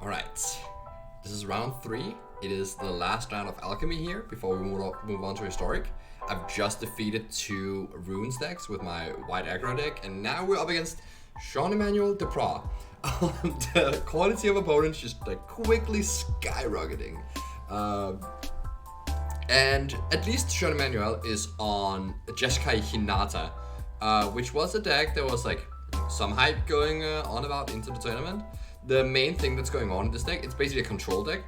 Alright, this is round 3. It is the last round of Alchemy here before we move on to Historic. I've just defeated 2 rune stacks with my white aggro deck, and now we're up against Jean-Emmanuel Depraz. The quality of opponents just like quickly skyrocketing. And at least Jean-Emmanuel is on Jeskai Hinata, which was a deck that was like some hype going on about into the tournament. The main thing that's going on in this deck, it's basically a control deck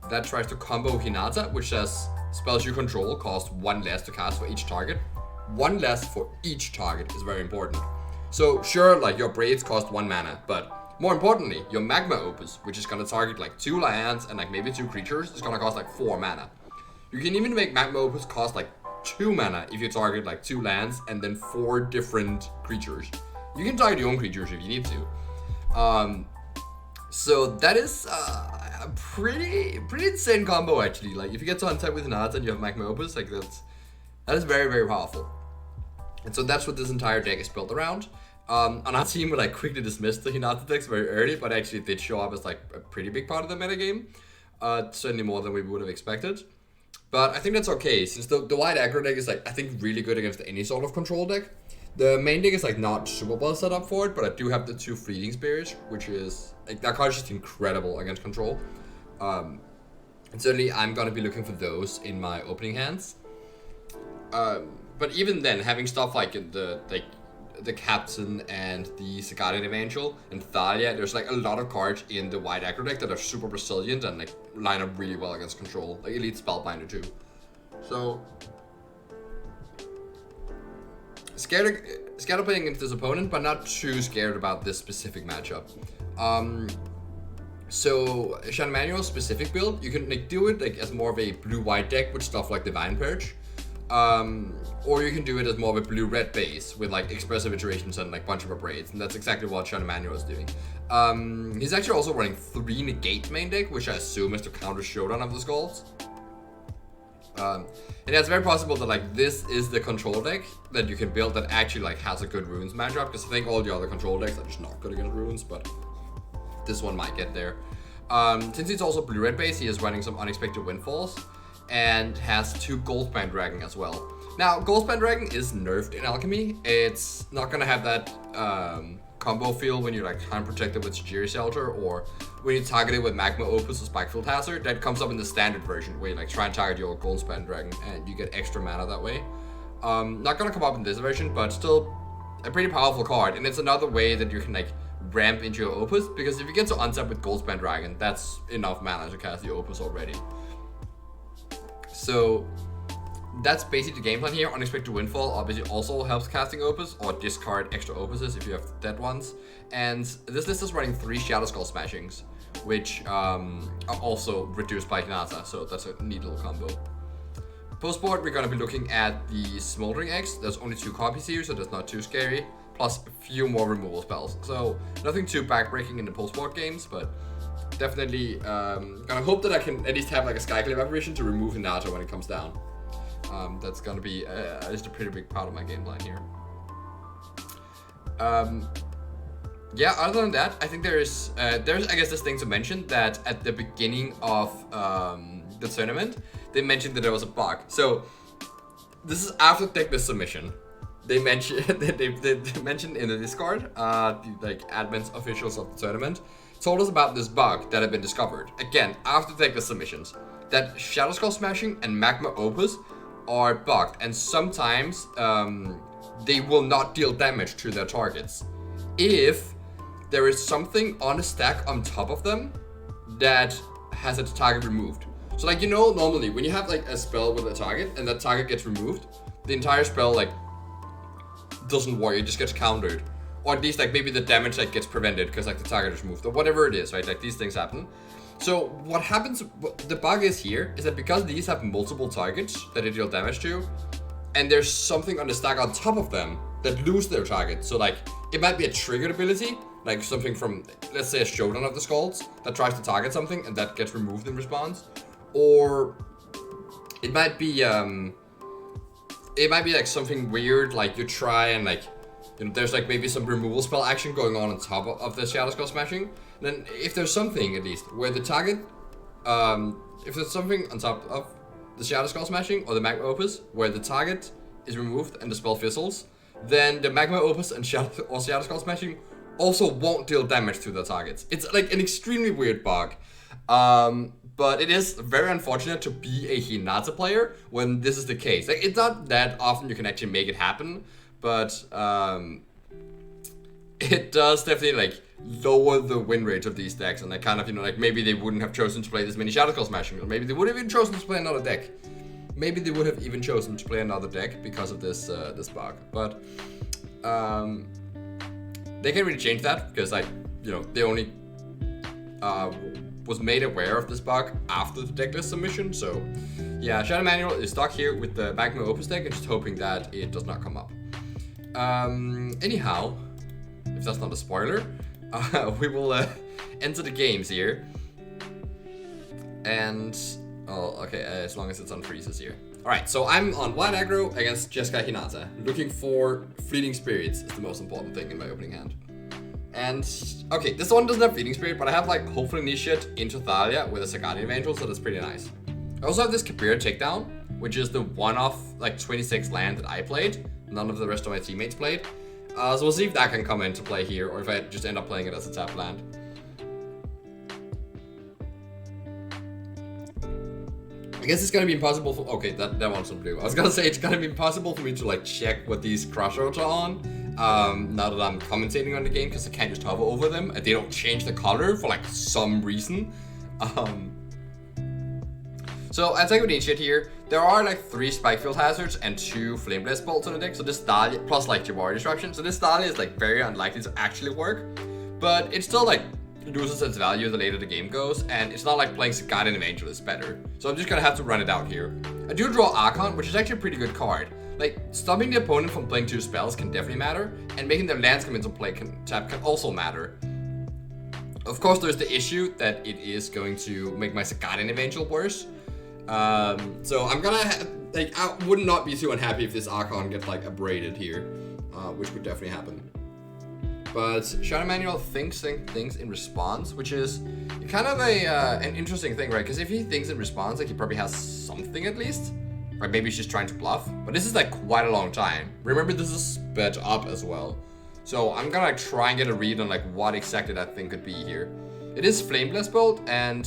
that tries to combo Hinata, which says spells you control cost 1 less to cast for each target. 1 less for each target is very important. So sure, like your Braids cost 1 mana, but more importantly, your Magma Opus, which is gonna target like 2 lands and like maybe 2 creatures, is gonna cost like 4 mana. You can even make Magma Opus cost like 2 mana if you target like 2 lands and then 4 different creatures. You can target your own creatures if you need to. So that is a pretty insane combo actually. Like if you get to untap with Hinata and you have Magma Opus, like that is very powerful. And so that's what this entire deck is built around. On our team, we like quickly dismissed the Hinata decks very early, but actually it did show up as like a pretty big part of the metagame. Certainly more than we would have expected. But I think that's okay, since the white aggro deck is like, I think, really good against any sort of control deck. The main deck is like not super well set up for it, but I do have the 2 Fleeting Spirits, which is, like, that card is just incredible against control. And certainly I'm gonna be looking for those in my opening hands. But even then, having stuff like the Captain and the Guardian Evangel and Thalia, there's like a lot of cards in the white aggro deck that are super resilient and like line up really well against control, like Elite Spellbinder too. So scared of playing against this opponent, but not too scared about this specific matchup. So Jean-Emmanuel's specific build, you can like do it like as more of a blue-white deck with stuff like Divine Purge. Or you can do it as more of a blue-red base with like expressive iterations and like bunch of braids, and that's exactly what Jean-Emmanuel is doing. He's actually also running 3 negate main deck, which I assume is to counter Showdown of the Skulls. And it's very possible that like this is the control deck that you can build that actually like has a good runes matchup, because I think all the other control decks are just not good against runes, but this one might get there. Since he's also blue-red base, he is running some Unexpected Windfalls and has 2 Goldspan Dragon as well. Now, Goldspan Dragon is nerfed in Alchemy. It's not gonna have that combo feel when you're like time protected with Tajiri Shelter, or when you target it with Magma Opus or Spikefield Hazard. That comes up in the standard version where you like try and target your Goldspan Dragon and you get extra mana that way. Not gonna come up in this version, but still a pretty powerful card, and it's another way that you can like ramp into your Opus, because if you get to untap with Goldspan Dragon, that's enough mana to cast the Opus already. So that's basically the game plan here. Unexpected Windfall obviously also helps casting Opus, or discard extra Opuses if you have dead ones. And this list is running 3 Shadow Skull Smashings, which are also reduced by Hinata, so that's a neat little combo. Post-board, we're going to be looking at the Smoldering Eggs. There's only 2 copies here, so that's not too scary. Plus a few more removal spells. So nothing too backbreaking in the post-board games, but definitely gonna hope that I can at least have like a Skyclave Apparition to remove Hinata when it comes down. That's gonna be just a pretty big part of my game plan here. Yeah, other than that, I think there's I guess this thing to mention, that at the beginning of the tournament, they mentioned that there was a bug. So this is after Deckless submission. They mentioned they mentioned in the Discord, the like admins officials of the tournament told us about this bug that had been discovered. Again, after Deckless submissions, that Shadow Skull Smashing and Magma Opus are bugged, and sometimes they will not deal damage to their targets if there is something on a stack on top of them that has its target removed. So like, you know, normally when you have like a spell with a target and that target gets removed, the entire spell like doesn't work, it just gets countered, or at least like maybe the damage like gets prevented because like the target is removed or whatever it is, right? Like these things happen. So what happens, the bug is here, is that because these have multiple targets that they deal damage to, and there's something on the stack on top of them that lose their target. So like, it might be a triggered ability, like something from, let's say, a Showdown of the Skulls that tries to target something and that gets removed in response. Or it might be like something weird, like you try and like you know, there's like maybe some removal spell action going on top of the Shadow Skull Smashing. Then if there's something at least where the target, if there's something on top of the Shadow Skull Smashing or the Magma Opus where the target is removed and the spell fizzles, then the Magma Opus and Shadow Skull Smashing also won't deal damage to the targets. It's like an extremely weird bug. But it is very unfortunate to be a Hinata player when this is the case. Like, it's not that often you can actually make it happen, but it does definitely like lower the win rate of these decks, and they kind of, you know, like maybe they wouldn't have chosen to play this many Shadow Skull Smashing, or maybe they would have even chosen to play another deck. Maybe they would have even chosen to play another deck because of this this bug. But they can't really change that because, like, you know, they only was made aware of this bug after the decklist submission. So yeah, Shadow Manual is stuck here with the Magma Opus deck and just hoping that it does not come up. Anyhow, if that's not a spoiler, we will enter the games here. And, oh, okay, as long as it's on freezes here. Alright, so I'm on white aggro against Jeskai Hinata. Looking for Fleeting Spirits is the most important thing in my opening hand. And, okay, this one doesn't have Fleeting Spirit, but I have, like, Hopeful Initiate into Thalia with a Saguardian Evangel, so that's pretty nice. I also have this Kabir Takedown, which is the one-off, like, 26 land that I played. None of the rest of my teammates played. So we'll see if that can come into play here, or if I just end up playing it as a tap land. I guess it's gonna be impossible for, okay, that one's on blue. I was gonna say it's gonna be impossible for me to like check what these crossroads are on, now that I'm commentating on the game, because I can't just hover over them and they don't change the color for like some reason. So I take with Initiate here. There are like 3 Spikefield Hazards and 2 Flame Blast Bolts on the deck, so this Thalia, plus like Jawari Disruption, so this Thalia is like very unlikely to actually work, but it's still like loses its value the later the game goes, and it's not like playing Saguardian Evangel is better. So I'm just gonna have to run it out here. I do draw Archon, which is actually a pretty good card. Like, stopping the opponent from playing 2 spells can definitely matter, and making their lands come into play can also matter. Of course, there's the issue that it is going to make my Saguardian Evangel worse. So I'm gonna, like, I would not be too unhappy if this Archon gets, like, abraded here, which would definitely happen. But Shadow Manual thinks things in response, which is kind of an interesting thing, right? Because if he thinks in response, like, he probably has something at least. Or maybe he's just trying to bluff. But this is like quite a long time. Remember, this is sped up as well. So I'm gonna try and get a read on like what exactly that thing could be here. It is Flame Blast Bolt and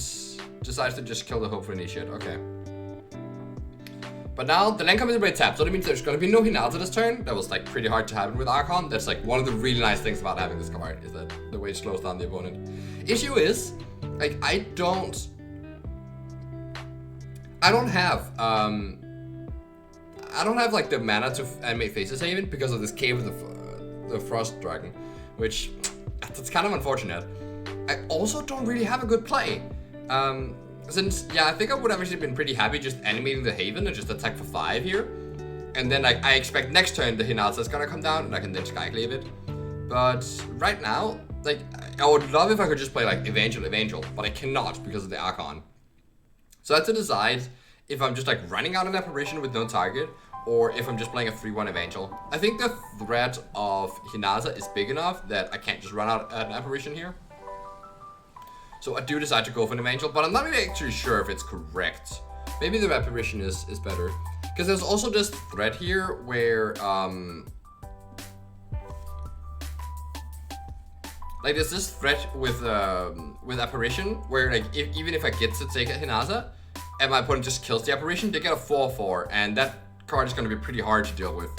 decides to just kill the Hopeful Initiate. Okay. But now the land comes into play tap, so that means there's gonna be no Hinata this turn. That was like pretty hard to happen with Archon. That's like one of the really nice things about having this card, is that the way it slows down the opponent. Issue is, like, I don't have like the mana to animate Faceless Haven because of this Cave of the Frost Dragon, which that's kind of unfortunate. I also don't really have a good play. Since, yeah, I think I would have actually been pretty happy just animating the Haven and just attack for 5 here. And then like, I expect next turn the Hinata is gonna come down and I can then Skyclave it. But right now, like, I would love if I could just play like Evangel, but I cannot because of the Archon. So I have to decide if I'm just like running out an Apparition with no target, or if I'm just playing a 3-1 Evangel. I think the threat of Hinata is big enough that I can't just run out an Apparition here. So I do decide to go for an Evangel, but I'm not really actually sure if it's correct. Maybe the Apparition is better. Because there's also this threat here where, like, there's this threat with Apparition where, like, even if I get to take a Hinata and my opponent just kills the Apparition, they get a 4/4, and that card is going to be pretty hard to deal with.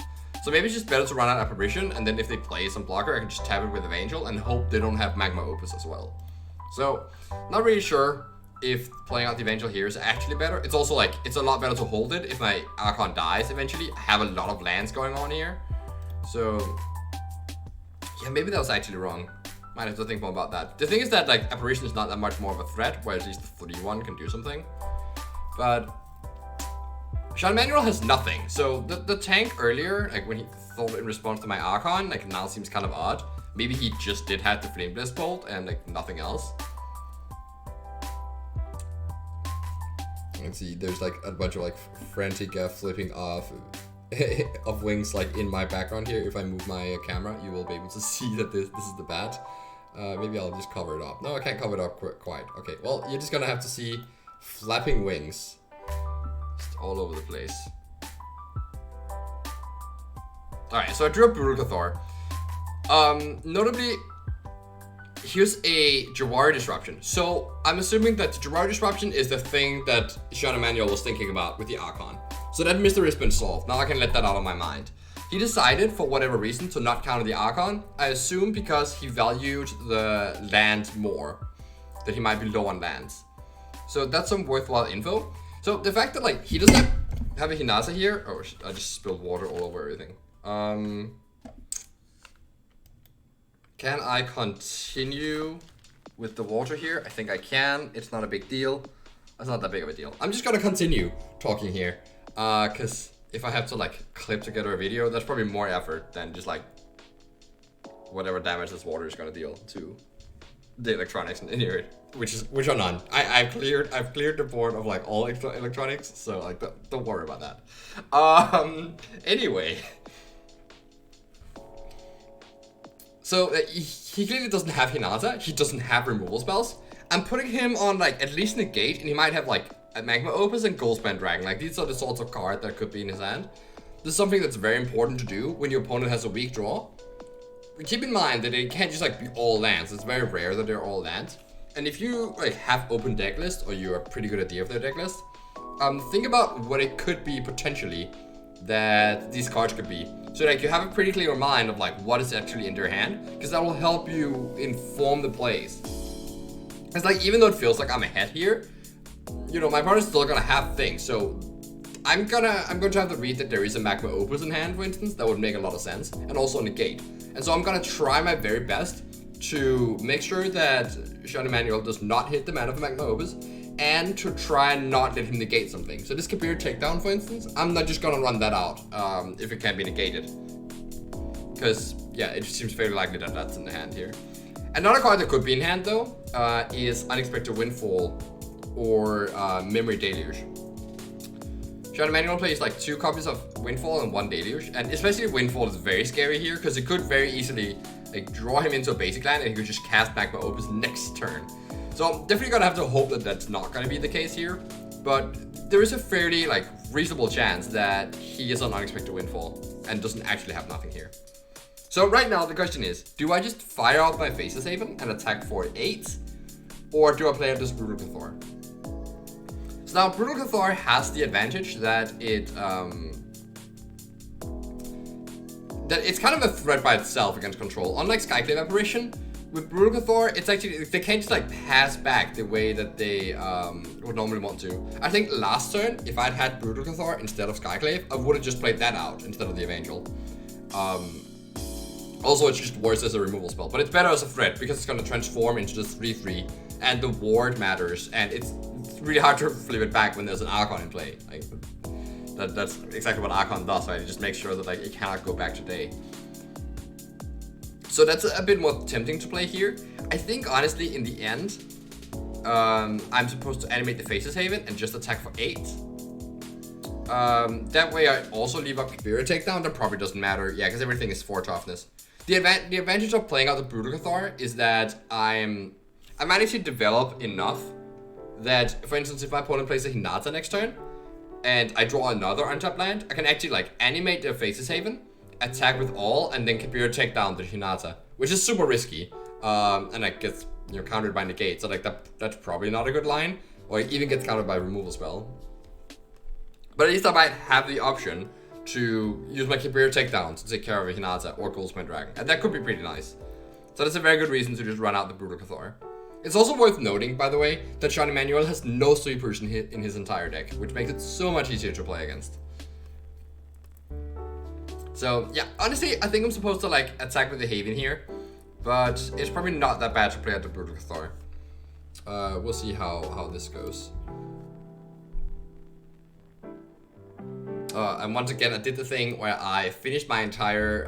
So maybe it's just better to run out Apparition, and then if they play some blocker, I can just tap it with Evangel and hope they don't have Magma Opus as well. So, not really sure if playing out the Evangel here is actually better. It's also like, it's a lot better to hold it if my Archon dies eventually. I have a lot of lands going on here. So, yeah, maybe that was actually wrong. Might have to think more about that. The thing is that, like, Apparition is not that much more of a threat, where at least the 3-1 can do something. But Shadow Manual has nothing. So the tank earlier, like when he thought in response to my Archon, like now seems kind of odd. Maybe he just did have the Flame Blast Bolt and like nothing else. You can see there's like a bunch of like frantic flipping off of wings like in my background here. If I move my camera, you will be able to see that this is the bat. Maybe I'll just cover it up. No, I can't cover it up quite. Okay, well, you're just gonna have to see flapping wings just all over the place. Alright, so I drew a Brutal Cathar. Notably, here's a Jawari Disruption. So I'm assuming that Jawari Disruption is the thing that Sean Emanuel was thinking about with the Archon. So that mystery has been solved. Now I can let that out of my mind. He decided, for whatever reason, to not counter the Archon. I assume because he valued the land more. That he might be low on lands. So that's some worthwhile info. So the fact that like he doesn't have a Hinata here. Oh, I just spilled water all over everything. Can I continue with the water here? I think I can. It's not a big deal. It's not that big of a deal. I'm just gonna continue talking here. Cause if I have to like clip together a video, that's probably more effort than just like whatever damage this water is gonna deal to the electronics in here, which are none. I've cleared the board of like all electronics, so like don't worry about that. Anyway. So he clearly doesn't have Hinata. He doesn't have removal spells. I'm putting him on like at least negate, and he might have like a Magma Opus and Goldspan Dragon. Like these are the sorts of card that could be in his hand. This is something that's very important to do when your opponent has a weak draw. Keep in mind that it can't just like be all lands. It's very rare that they're all lands. And if you like have open deck list, or you're a pretty good idea of their deck list, think about what it could be potentially that these cards could be. So like you have a pretty clear mind of like what is actually in their hand, because that will help you inform the plays. It's like even though it feels like I'm ahead here, you know, my opponent's still gonna have things. So I'm going to have to read that there is a Magma Opus in hand, for instance. That would make a lot of sense, and also a negate. And so I'm gonna try my very best to make sure that Sean Emanuel does not hit the mana of Magma Opus, and to try and not let him negate something. So this Kabir takedown, for instance, I'm not just gonna run that out if it can be negated. Because, yeah, it seems fairly likely that that's in the hand here. Another card that could be in hand, though, is Unexpected Windfall or Memory Deluge. Sean Emanuel plays like 2 copies of Windfall and 1 Deluge, and especially Windfall is very scary here, because it could very easily like draw him into a basic land, and he could just cast Magma Opus next turn. So I'm definitely gonna have to hope that that's not gonna be the case here, but there is a fairly like reasonable chance that he is on Unexpected Windfall and doesn't actually have nothing here. So right now the question is, do I just fire out my Faceless Haven and attack for 8, or do I play out this Brutal Cathar? So now Brutal Cathar has the advantage that it's kind of a threat by itself against control. Unlike Skyclave Apparition, with Brutal Cathar, it's actually, they can't just like pass back the way that they would normally want to. I think last turn, if I'd had Brutal Cathar instead of Skyclave, I would have just played that out instead of the Evangel. Also, it's just worse as a removal spell, but it's better as a threat because it's going to transform into this 3/3, and the ward matters, and it's really hard to flip it back when there's an Archon in play. Like, that's exactly what Archon does, right? It just makes sure that like it cannot go back today. So that's a bit more tempting to play here. I think honestly, in the end, I'm supposed to animate the Faceless Haven and just attack for 8. That way I also leave up Kabira takedown. That probably doesn't matter. Yeah, because everything is 4 toughness. The advantage of playing out the Brutal Cathar is that I managed to develop enough that, for instance, if my opponent plays a Hinata next turn and I draw another untapped land, I can actually like animate the Faceless Haven, attack with all, and then Kabir take down the Hinata, which is super risky, and like gets countered by negate. So like that's probably not a good line, or it even gets countered by removal spell. But at least I might have the option to use my Kabir takedown to take care of a Hinata or Goldspan Dragon, and that could be pretty nice. So that's a very good reason to just run out the Brutal Cathar. It's also worth noting, by the way, that Sean Emanuel has no sweepers in his entire deck, which makes it so much easier to play against. So yeah, honestly, I think I'm supposed to like attack with the Haven here, but it's probably not that bad to play at the Brutal Cathar. We'll see how this goes. And once again, I did the thing where I finished my entire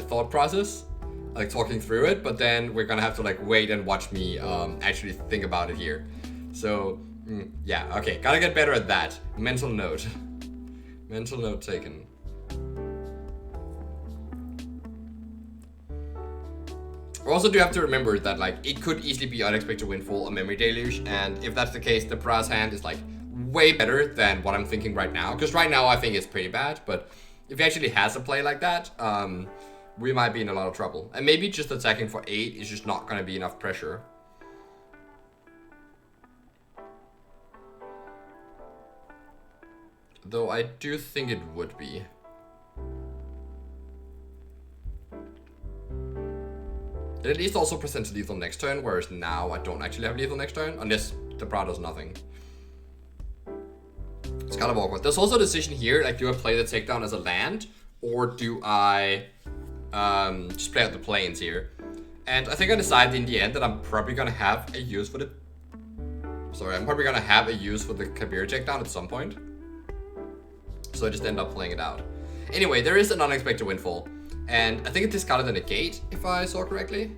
thought process, like talking through it, but then we're gonna have to like wait and watch me actually think about it here. So yeah, okay, gotta get better at that. Mental note. Mental note taken. We also do have to remember that like it could easily be Unexpected Windfall or Memory Deluge, and if that's the case, the Depraz hand is like way better than what I'm thinking right now. Because right now I think it's pretty bad, but if he actually has a play like that, we might be in a lot of trouble. And maybe just attacking for 8 is just not going to be enough pressure. Though I do think it would be. It at least also presents lethal next turn, whereas now I don't actually have lethal next turn, unless the Depraz does nothing. It's kind of awkward. There's also a decision here, like do I play the takedown as a land, or do I just play out the planes here? And I think I decided in the end that I'm probably gonna have a use for the... Sorry, I'm probably gonna have a use for the Kabir takedown at some point. So I just end up playing it out. Anyway, there is an Unexpected Windfall. And I think it discarded a negate, if I saw correctly.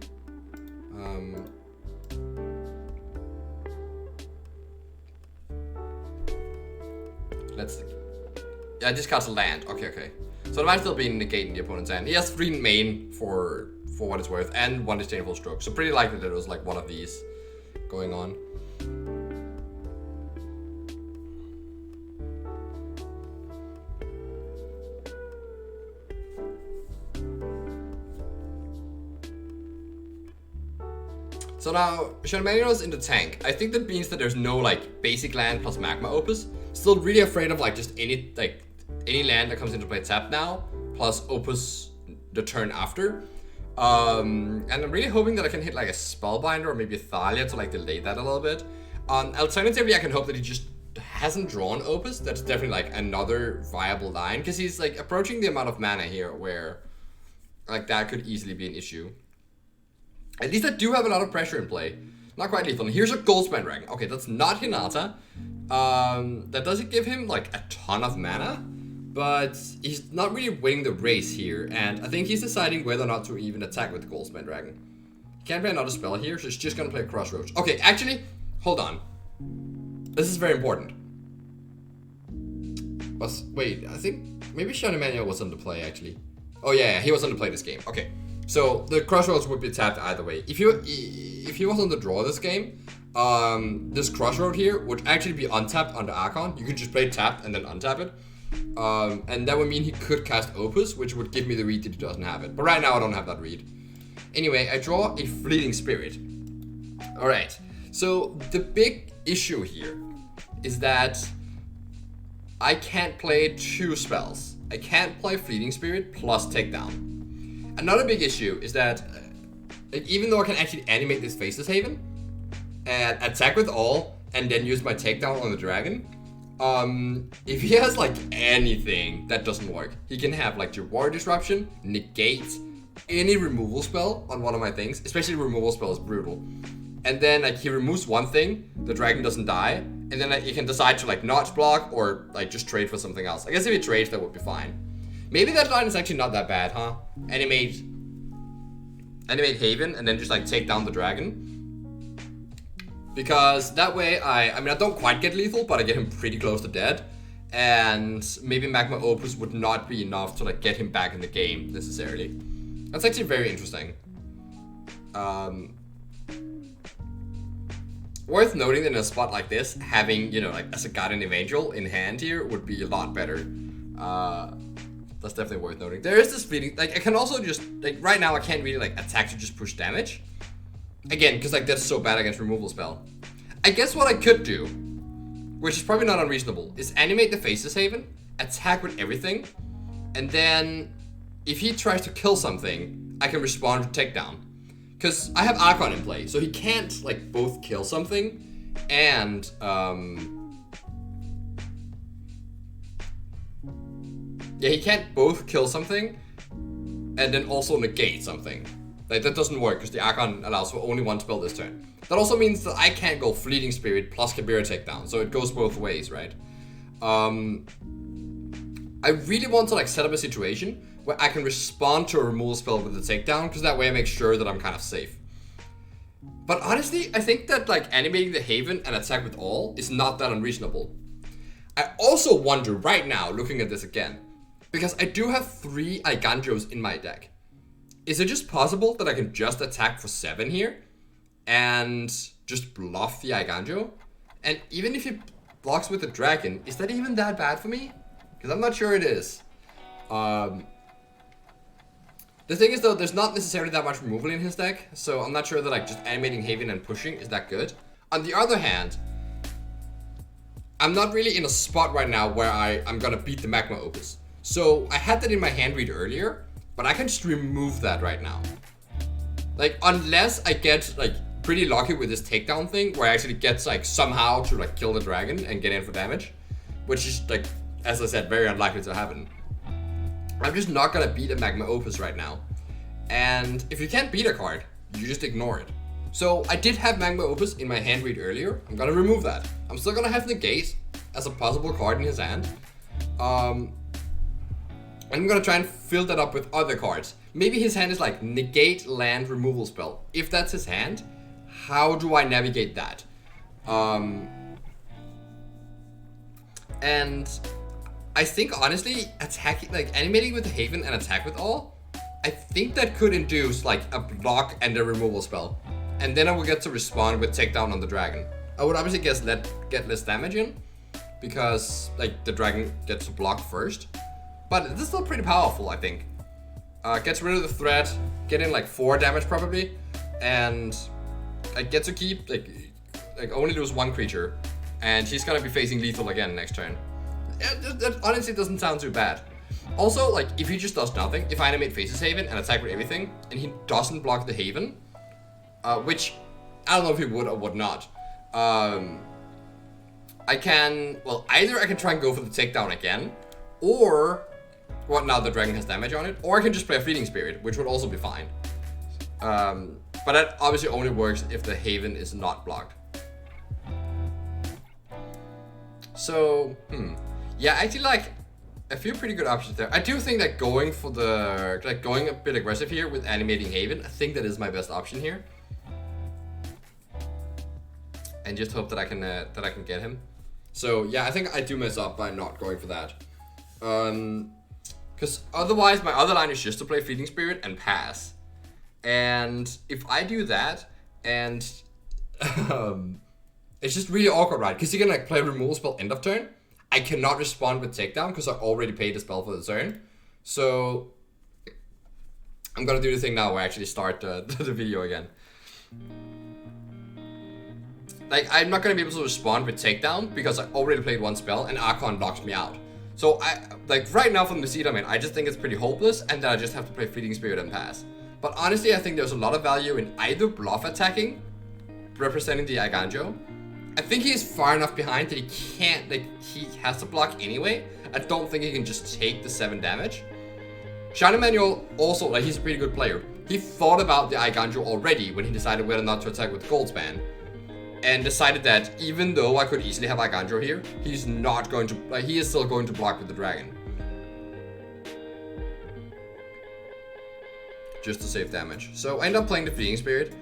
Let's... Yeah, it discards a land. Okay. So it might still be a negate in the opponent's hand. He has 3 main for what it's worth, and 1 disdainful stroke. So pretty likely that it was like one of these going on. So now, Shenanigans in the tank. I think that means that there's no like basic land plus magma opus. Still really afraid of like just any land that comes into play tapped now, plus opus the turn after. And I'm really hoping that I can hit like a Spellbinder or maybe a Thalia to like delay that a little bit. Alternatively, I can hope that he just hasn't drawn opus. That's definitely like another viable line, because he's like approaching the amount of mana here where like that could easily be an issue. At least I do have a lot of pressure in play. Not quite lethal. Here's a Goldspan Dragon. Okay, that's not Hinata. That doesn't give him like a ton of mana, but he's not really winning the race here, and I think he's deciding whether or not to even attack with the Goldspan Dragon. He can't play another spell here, so he's just gonna play Crossroads. Okay, actually, hold on. This is very important. Wait, I think maybe Sean Emmanuel was on the play actually. Oh yeah, he was on the play this game. Okay. So the Crossroads would be tapped either way. If he was on the draw this game, this Crossroad here would actually be untapped under Archon. You could just play tapped and then untap it. And that would mean he could cast Opus, which would give me the read that he doesn't have it. But right now I don't have that read. Anyway, I draw a Fleeting Spirit. Alright, so the big issue here is that I can't play 2 spells. I can't play Fleeting Spirit plus Takedown. Another big issue is that even though I can actually animate this Faceless Haven and attack with all and then use my takedown on the dragon, if he has like anything that doesn't work, he can have like War Disruption, negate any removal spell on one of my things, especially removal spell is brutal. And then like he removes one thing, the dragon doesn't die, and then like, he can decide to like notch block or like just trade for something else. I guess if he trades, that would be fine. Maybe that line is actually not that bad, huh? Animate Haven and then just like take down the dragon. Because that way I don't quite get lethal, but I get him pretty close to dead. And maybe Magma Opus would not be enough to like get him back in the game necessarily. That's actually very interesting. Worth noting that in a spot like this, having, you know, like as a Guardian Evangel in hand here would be a lot better. That's definitely worth noting. There is this feeling, like I can also just, like right now I can't really like attack to just push damage. Again, because like that's so bad against removal spell. I guess what I could do, which is probably not unreasonable, is animate the Faceless Haven, attack with everything, and then if he tries to kill something, I can respond to takedown. Because I have Archon in play, so he can't like both kill something and yeah, he can't both kill something and then also negate something. Like that doesn't work because the Archon allows for only 1 spell this turn. That also means that I can't go Fleeting Spirit plus Kabira takedown, so it goes both ways, right? I really want to like set up a situation where I can respond to a removal spell with the takedown, because that way I make sure that I'm kind of safe. But honestly, I think that like animating the Haven and attack with all is not that unreasonable. I also wonder right now, looking at this again, because I do have 3 Eiganjos in my deck. is it just possible that I can just attack for 7 here and just bluff the Eiganjo? And even if he blocks with the dragon, is that even that bad for me? Because I'm not sure it is. The thing is though, there's not necessarily that much removal in his deck, so I'm not sure that like just animating Haven and pushing is that good. On the other hand, I'm not really in a spot right now where I'm gonna beat the Magma Opus. So I had that in my hand read earlier, but I can just remove that right now. Like, unless I get like pretty lucky with this takedown thing, where I actually get like somehow to like kill the dragon and get in for damage, which is like, as I said, very unlikely to happen. I'm just not gonna beat a Magma Opus right now. And if you can't beat a card, you just ignore it. So I did have Magma Opus in my hand read earlier. I'm gonna remove that. I'm still gonna have Negate as a possible card in his hand. I'm gonna try and fill that up with other cards. Maybe his hand is like Negate Land Removal Spell. If that's his hand, how do I navigate that? And I think honestly, attacking, like animating with the Haven and attack with all, I think that could induce like a block and a removal spell. And then I will get to respond with takedown on the dragon. I would obviously get less damage in, because like the dragon gets to block first. But this is still pretty powerful, I think. Gets rid of the threat, get in like 4 damage probably, and I get to keep like only lose 1 creature, and he's gonna be facing lethal again next turn. That honestly doesn't sound too bad. Also, like if he just does nothing, if I animate Faces Haven and attack with everything, and he doesn't block the Haven, which I don't know if he would or would not. I can, well, either I can try and go for the takedown again, or, well, now the dragon has damage on it, or I can just play a Fleeting Spirit, which would also be fine. But that obviously only works if the Haven is not blocked. So, yeah, actually, like, a few pretty good options there. I do think that going for the, like, going a bit aggressive here with animating Haven, I think that is my best option here. And just hope that I can get him. So yeah, I think I do mess up by not going for that. Because otherwise my other line is just to play Fleeting Spirit and pass. And if I do that, and it's just really awkward, right? Because you can like play a removal spell end of turn. I cannot respond with takedown because I already paid the spell for the turn. So I'm gonna do the thing now where I actually start the video again. Like, I'm not gonna be able to respond with takedown because I already played 1 spell and Archon locks me out. So I, like, right now from the seat I'm in, I just think it's pretty hopeless, and then I just have to play Fleeting Spirit and pass. But honestly, I think there's a lot of value in either bluff attacking, representing the Eiganjo. I think he is far enough behind that he can't, like, he has to block anyway. I don't think he can just take the 7 damage. Sean Emanuel also, like, he's a pretty good player. He thought about the Eiganjo already when he decided whether or not to attack with Goldspan. And decided that even though I could easily have Eiganjo here, he's not going to, like, he is still going to block with the dragon. Just to save damage. So I end up playing the Fleeting Spirit,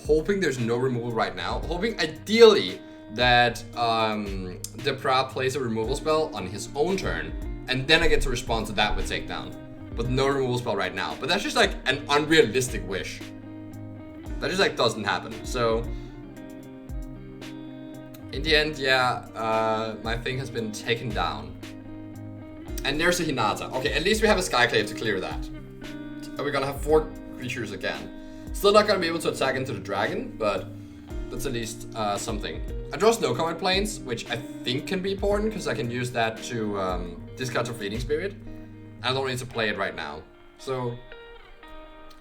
hoping there's no removal right now. Hoping ideally that Depraz plays a removal spell on his own turn, and then I get to respond to that with takedown. But no removal spell right now. But that's just like an unrealistic wish. That just like doesn't happen. So in the end, yeah, my thing has been taken down. And there's a Hinata. Okay, at least we have a Skyclave to clear that. And we're gonna have 4 creatures again. Still not gonna be able to attack into the dragon, but that's at least something. I draw Snow Comet Plains, which I think can be important, because I can use that to discard a Fleeting Spirit. I don't need to play it right now. So,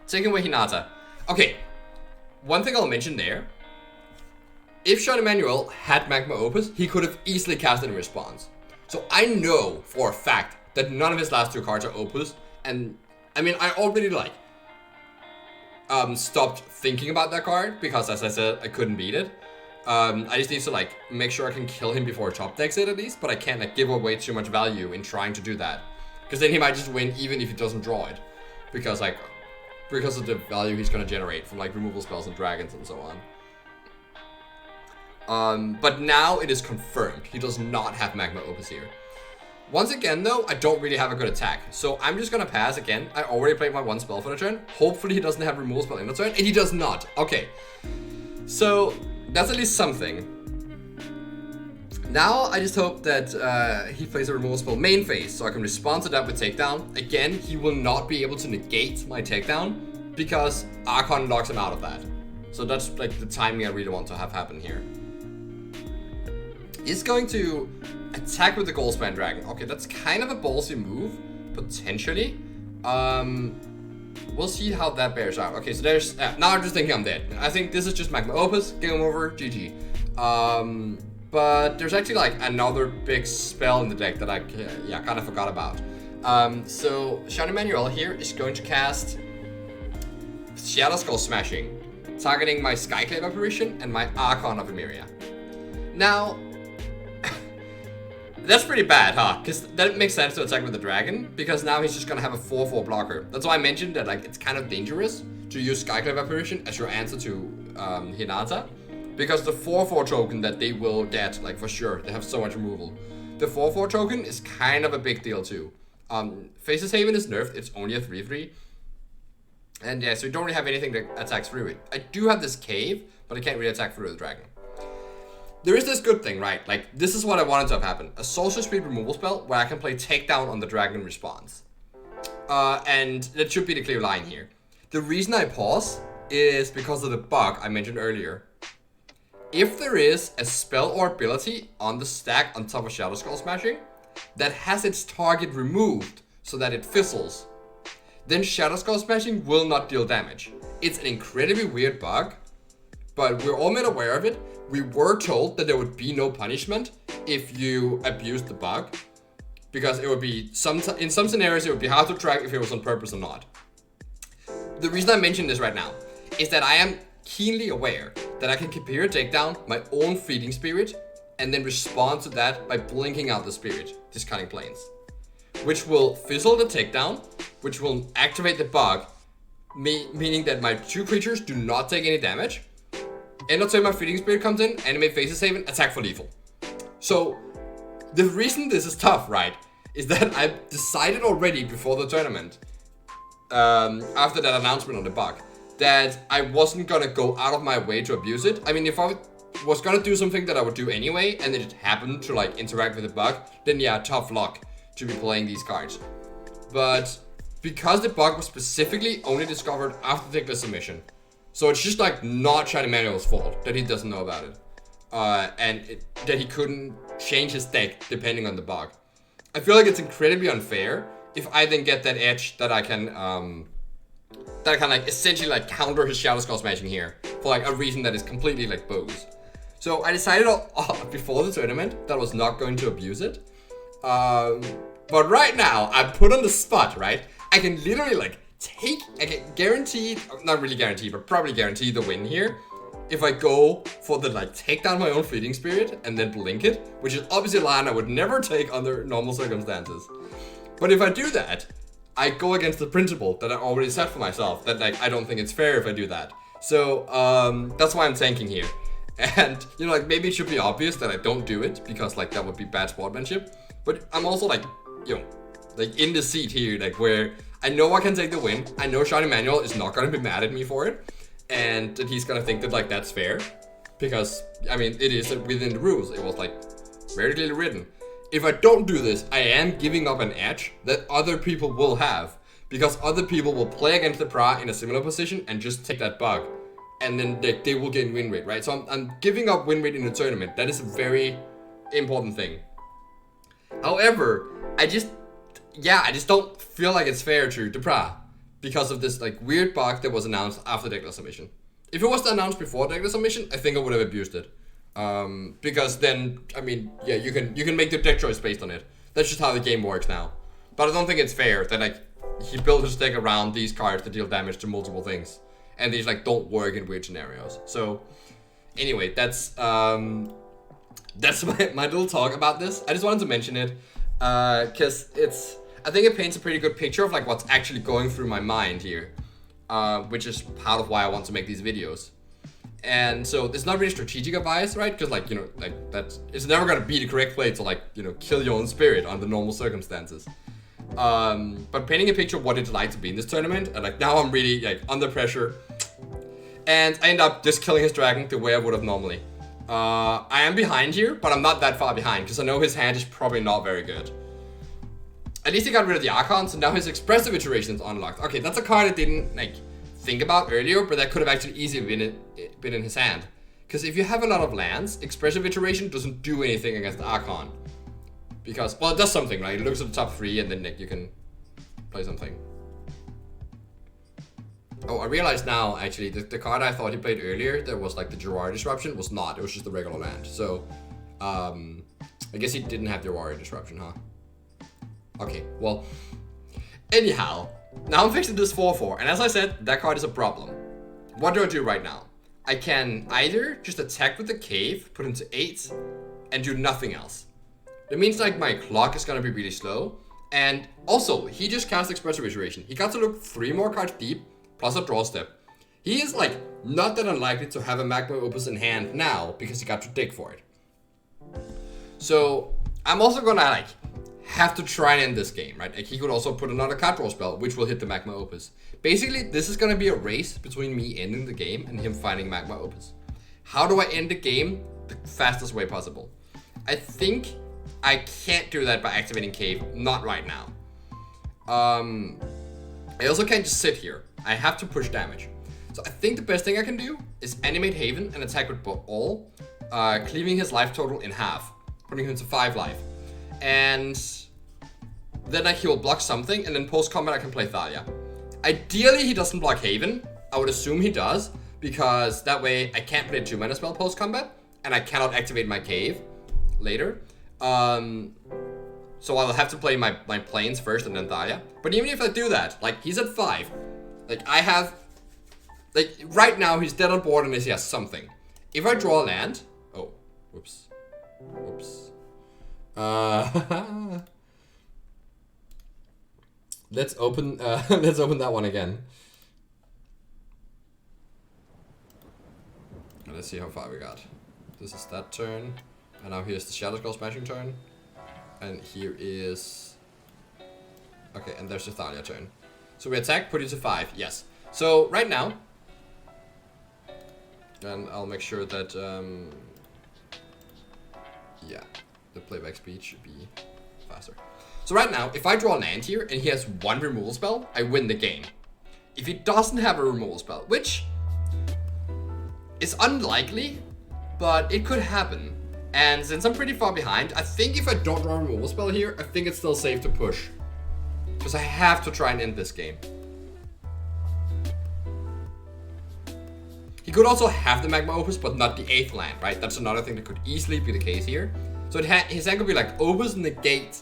taking away Hinata. Okay, one thing I'll mention there. If Sean Emanuel had Magma Opus, he could have easily cast it in response. So I know for a fact that none of his last 2 cards are Opus, and I mean, I already like stopped thinking about that card because, as I said, I couldn't beat it. I just need to like make sure I can kill him before top decks it at least, but I can't like give away too much value in trying to do that, because then he might just win even if he doesn't draw it, because of the value he's gonna generate from like removal spells and dragons and so on. But now it is confirmed. He does not have Magma Opus here. Once again, though, I don't really have a good attack. So I'm just gonna pass again. I already played my 1 spell for the turn. Hopefully he doesn't have removal spell in the turn. And he does not. Okay. So that's at least something. Now I just hope that he plays a removal spell main phase. So I can respond to that with takedown. Again, he will not be able to negate my takedown because Archon locks him out of that. So that's like the timing I really want to have happen here. He's going to attack with the Goldspan Dragon. Okay, that's kind of a ballsy move, potentially. We'll see how that bears out. Okay, so there's... now I'm just thinking I'm dead. I think this is just Magma Opus. Game over. GG. But there's actually like another big spell in the deck that I kind of forgot about. So Shadow Manuel here is going to cast Shadow Skull Smashing, targeting my Skyclave Apparition and my Archon of Emeria. Now, that's pretty bad, huh? Because that makes sense to attack with the dragon, because now he's just gonna have a 4/4 blocker. That's why I mentioned that like it's kind of dangerous to use Skyclave Apparition as your answer to Hinata, because the 4/4 token that they will get, like for sure, they have so much removal. The 4/4 token is kind of a big deal too. Faces Haven is nerfed, it's only a 3/3. And yeah, so you don't really have anything that attacks through it. I do have this cave, but I can't really attack through the dragon. There is this good thing, right? Like, this is what I wanted to have happen. A Sorcerer Speed removal spell where I can play Takedown on the dragon response. And that should be the clear line here. The reason I pause is because of the bug I mentioned earlier. If there is a spell or ability on the stack on top of Shadow Skull Smashing that has its target removed so that it fizzles, then Shadow Skull Smashing will not deal damage. It's an incredibly weird bug, but we're all made aware of it. We were told that there would be no punishment if you abused the bug, because it would be in some scenarios it would be hard to track if it was on purpose or not. The reason I mention this right now is that I am keenly aware that I can Kipira Takedown my own Feeding Spirit and then respond to that by blinking out the spirit, discarding planes, which will fizzle the takedown, which will activate the bug, meaning that my 2 creatures do not take any damage. End of turn, my Feeding Spirit comes in, animate Faces Haven, attack for lethal. So, the reason this is tough, right, is that I decided already before the tournament, after that announcement on the bug, that I wasn't gonna go out of my way to abuse it. I mean, if I was gonna do something that I would do anyway, and it happened to like interact with the bug, then yeah, tough luck to be playing these cards. But because the bug was specifically only discovered after the Tickler submission, so it's just like not Shadow Manuel's fault that he doesn't know about it. That he couldn't change his deck depending on the bug. I feel like it's incredibly unfair if I then get that edge that I can like essentially like counter his Shadow Skull Smashing here for like a reason that is completely like bogus. So I decided before the tournament that I was not going to abuse it. But right now I'm put on the spot, right? I can literally like I can guarantee, not really guarantee, but probably guarantee the win here if I go for the like take down my own Feeding Spirit and then blink it, which is obviously a line I would never take under normal circumstances. But if I do that, I go against the principle that I already set for myself, that like I don't think it's fair if I do that. So that's why I'm tanking here. And you know, like maybe it should be obvious that I don't do it because like that would be bad sportsmanship. But I'm also like, you know, like in the seat here, like where I know I can take the win. I know Shadow Manuel is not gonna be mad at me for it, and that he's gonna think that like that's fair, because I mean it is within the rules. It was like very clearly written. If I don't do this, I am giving up an edge that other people will have, because other people will play against Depraz in a similar position and just take that bug, and then they will gain win rate, right? So I'm giving up win rate in the tournament. That is a very important thing. However, I just don't feel like it's fair to Depraz because of this like weird bug that was announced after Deckler submission. If it was announced before Deckler submission, I think I would have abused it. Because then, I mean, yeah, you can make the deck choice based on it. That's just how the game works now. But I don't think it's fair that like he built his deck around these cards that deal damage to multiple things, and these like don't work in weird scenarios. So anyway, that's my little talk about this. I just wanted to mention it because I think it paints a pretty good picture of like what's actually going through my mind here, which is part of why I want to make these videos. And so it's not really strategic advice, right? Because like, you know, like that it's never gonna be the correct play to like, you know, kill your own spirit under normal circumstances. But painting a picture of what it's like to be in this tournament, and like now I'm really like under pressure, and I end up just killing his dragon the way I would have normally. I am behind here, but I'm not that far behind because I know his hand is probably not very good. At least he got rid of the Archon, so now his expressive iteration is unlocked. Okay, that's a card I didn't like think about earlier, but that could have actually easily been in his hand. Because if you have a lot of lands, expressive iteration doesn't do anything against the Archon. Because, well, it does something, right? It looks at the top 3 and then like, you can play something. Oh, I realized now, actually, the card I thought he played earlier, that was like the Jawari Disruption, was not. It was just a regular land. So, I guess he didn't have the Jawari Disruption, huh? Okay, well, anyhow, now I'm fixing this 4/4, and as I said, that card is a problem. What do I do right now? I can either just attack with the cave, put him to 8, and do nothing else. It means like my clock is gonna be really slow, and also, he just cast Expressive Iteration. He got to look 3 more cards deep, plus a draw step. He is like, not that unlikely to have a Magma Opus in hand now, because he got to dig for it. So, I'm also gonna like, have to try and end this game, right? Like he could also put another card draw spell, which will hit the Magma Opus. Basically, this is gonna be a race between me ending the game and him finding Magma Opus. How do I end the game the fastest way possible? I think I can't do that by activating Cave, not right now. I also can't just sit here. I have to push damage. So I think the best thing I can do is animate Haven and attack with all, cleaving his life total in half, putting him to 5 life. And then like he will block something, and then post-combat I can play Thalia. Ideally he doesn't block Haven. I would assume he does, because that way I can't play a 2-mana spell post-combat, and I cannot activate my Cave later. So I'll have to play my planes first and then Thalia. But even if I do that, like he's at 5. Like I have, like right now he's dead on board unless he has something. If I draw a land, oh, whoops. Let's open that one again. Let's see how far we got. This is that turn, and now here's the Shadow Skull Smashing turn, and here is, okay, and there's the Thalia turn. So we attack, put it to 5, yes. So right now, and I'll make sure that yeah, the playback speed should be faster. So right now, if I draw a land here and he has 1 removal spell, I win the game. If he doesn't have a removal spell, which is unlikely, but it could happen. And since I'm pretty far behind, I think if I don't draw a removal spell here, I think it's still safe to push. Because I have to try and end this game. He could also have the Magma Opus, but not the 8th land, right? That's another thing that could easily be the case here. So his hand could be like Opus and Negate.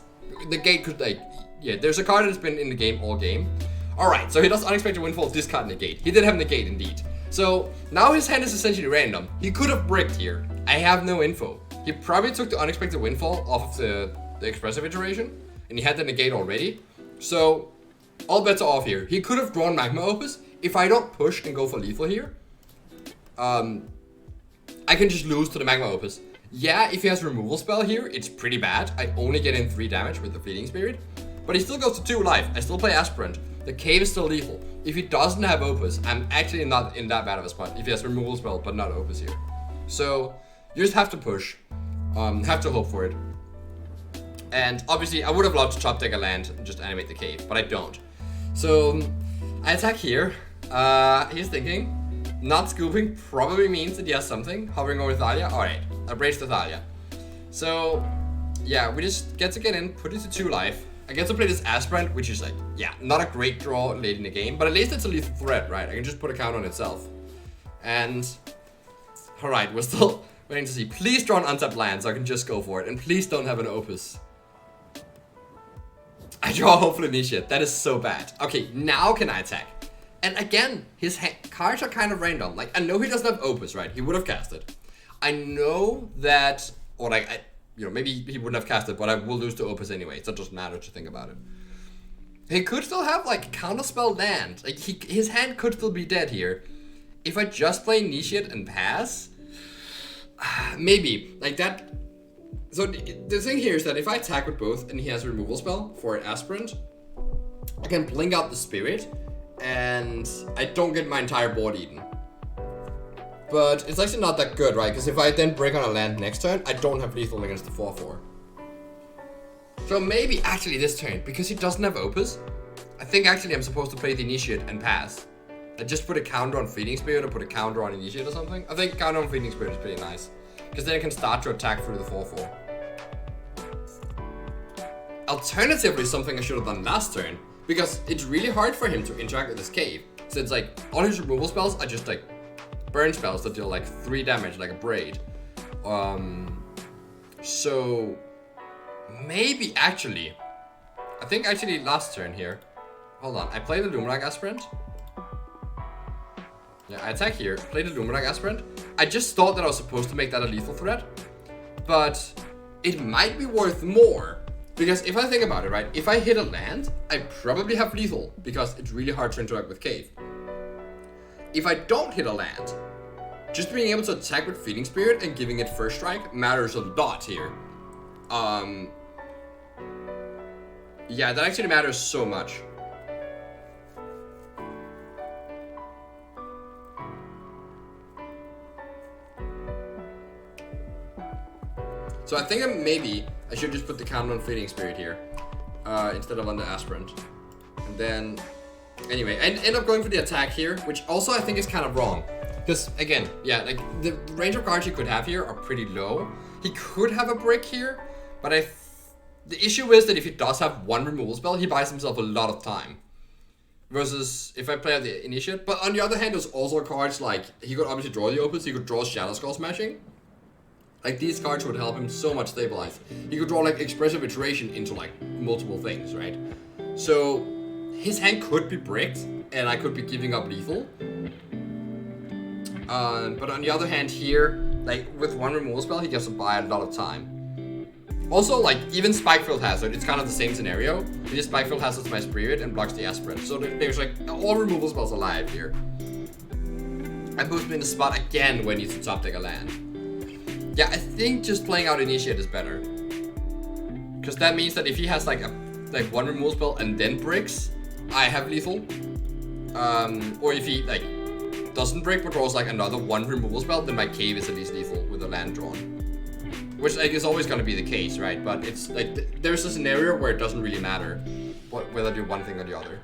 The gate could like, yeah, there's a card that's been in the game all game. Alright, so he does Unexpected Windfall, discard Negate. He did have Negate indeed. So now his hand is essentially random. He could have bricked here. I have no info. He probably took the Unexpected Windfall off of the Expressive Iteration, and he had the Negate already. So all bets are off here. He could have drawn Magma Opus. If I don't push and go for lethal here, I can just lose to the Magma Opus. Yeah, if he has removal spell here, it's pretty bad. I only get in 3 damage with the Fleeting Spirit. But he still goes to 2 life. I still play Aspirant. The Cave is still lethal. If he doesn't have Opus, I'm actually not in that bad of a spot. If he has removal spell, but not Opus here. So, you just have to push. Have to hope for it. And obviously, I would have loved to top deck a land and just animate the Cave, but I don't. So, I attack here. He's thinking. Not scooping probably means that he has something. Hovering over Thalia. Alright, I braced the Thalia. So, yeah, we just get in, put it to 2 life. I get to play this Aspirant, which is like, yeah, not a great draw late in the game, but at least it's a lethal threat, right? I can just put a count on itself. And, alright, we're still waiting to see. Please draw an untapped land so I can just go for it. And please don't have an Opus. I draw Hopeful Initiate. That is so bad. Okay, now can I attack? And again, his cards are kind of random. Like, I know he doesn't have Opus, right? He would have cast it. I know that, or like, you know, maybe he wouldn't have cast it, but I will lose to Opus anyway. So it doesn't matter to think about it. He could still have, like, Counterspell land. Like, his hand could still be dead here. If I just play Initiate and pass, maybe like that. So the thing here is that if I attack with both and he has a removal spell for an aspirant, I can blink out the spirit and I don't get my entire board eaten. But it's actually not that good, right? Because if I then break on a land next turn, I don't have lethal against the 4/4. So maybe actually this turn, because he doesn't have Opus, I think actually I'm supposed to play the Initiate and pass. I just put a counter on Fleeting Spirit or put a counter on Initiate or something. I think counter on Fleeting Spirit is pretty nice. Because then I can start to attack through the 4/4. Alternatively, something I should have done last turn, because it's really hard for him to interact with this cave. Since like all his removal spells are just like burn spells that deal like 3 damage, like a braid. So maybe actually, I think actually last turn here. Hold on, I played the Luminarch Aspirant. Yeah, I attack here, play the Luminarch Aspirant. I just thought that I was supposed to make that a lethal threat, but it might be worth more. Because if I think about it, right, if I hit a land, I probably have lethal, because it's really hard to interact with Cave. If I don't hit a land, just being able to attack with Feeding Spirit and giving it first strike matters a lot here. Yeah, that actually matters so much. So I think maybe I should just put the counter on Fleeting Spirit here, instead of on the Aspirant. And then, anyway, I end up going for the attack here, which also I think is kind of wrong. Because, again, yeah, like, the range of cards he could have here are pretty low. He could have a brick here, but the issue is that if he does have one removal spell, he buys himself a lot of time. Versus if I play the Initiate. But on the other hand, there's also cards like, he could obviously draw the Opus, he could draw Shadow Skull Smashing. Like, these cards would help him so much stabilize. He could draw, like, Expressive Iteration into, like, multiple things, right? So, his hand could be bricked, and I could be giving up lethal. But on the other hand here, like, with one removal spell, he gets to buy a lot of time. Also, like, even Spikefield Hazard, it's kind of the same scenario. He just Spikefield Hazards my Spirit and blocks the Aspirant. So there's, like, all removal spells alive here. And puts me in the spot again when he needs to top deck a land. Yeah, I think just playing out Initiate is better. Because that means that if he has like one removal spell and then bricks, I have lethal. Or if he like doesn't break but draws like another one removal spell, then my Cave is at least lethal with a land drawn. Which like is always gonna be the case, right? But it's like there's a scenario where it doesn't really matter whether I do one thing or the other.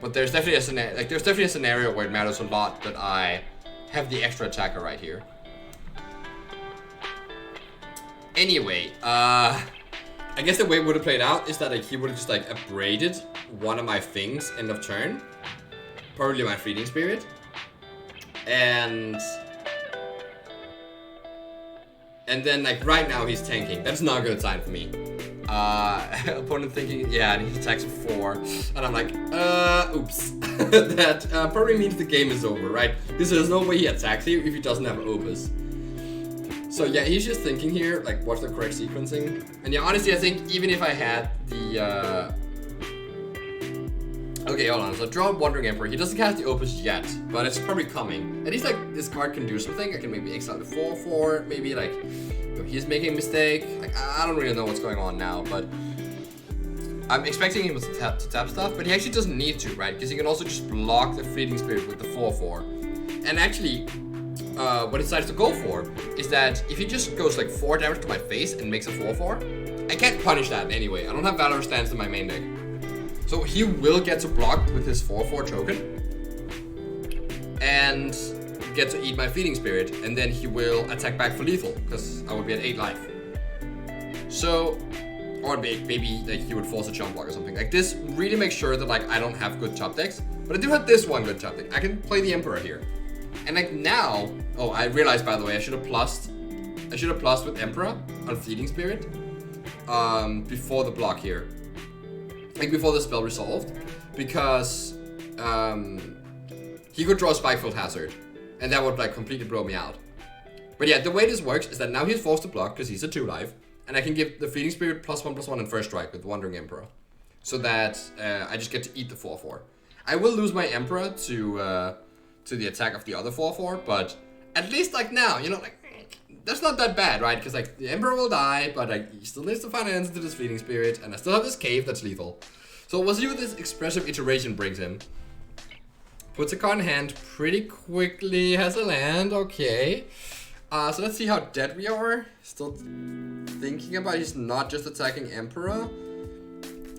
But there's definitely a scenario where it matters a lot that I have the extra attacker right here. Anyway, I guess the way it would have played out is that like he would have just like abraded one of my things end of turn, probably my Fleeting Spirit, and then like right now he's tanking. That's not a good sign for me. Opponent thinking, yeah, and he attacks with 4, and I'm like, oops. That probably means the game is over, right? Because there's no way he attacks here if he doesn't have Opus. So yeah, he's just thinking here, like, what's the correct sequencing? And yeah, honestly, I think even if I had the, okay, hold on. So draw Wandering Emperor. He doesn't cast the Opus yet, but it's probably coming. At least, like, this card can do something. I can maybe exile the 4/4. Maybe, like, he's making a mistake. Like, I don't really know what's going on now, but I'm expecting him to tap stuff, but he actually doesn't need to, right? Because he can also just block the Fleeting Spirit with the 4/4. And actually, what he decides to go for is that if he just goes like 4 damage to my face and makes a 4/4, I can't punish that anyway. I don't have Valor Stance in my main deck. So he will get to block with his 4/4 token and get to eat my Feeding Spirit, and then he will attack back for lethal because I would be at 8 life. So, or maybe like he would force a jump block or something. Like this really makes sure that like I don't have good top decks, but I do have this one good top deck. I can play the Emperor here. And like now, oh, I realized by the way, I should have plussed with Emperor on Fleeting Spirit before the block here. Like before the spell resolved, because he could draw Spikefield Hazard, and that would like completely blow me out. But yeah, the way this works is that now he's forced to block because he's a 2 life, and I can give the Fleeting Spirit +1/+1 and first strike with Wandering Emperor, so that I just get to eat the 4/4. I will lose my Emperor to the attack of the other 4/4, but at least like now, you know, like that's not that bad, right? Because like the Emperor will die, but like he still needs to find an answer to this Fleeting Spirit, and I still have this cave that's lethal. So we'll see what this expressive iteration brings him. Puts a card in hand pretty quickly, has a land, okay. So let's see how dead we are. Still thinking about he's not just attacking Emperor.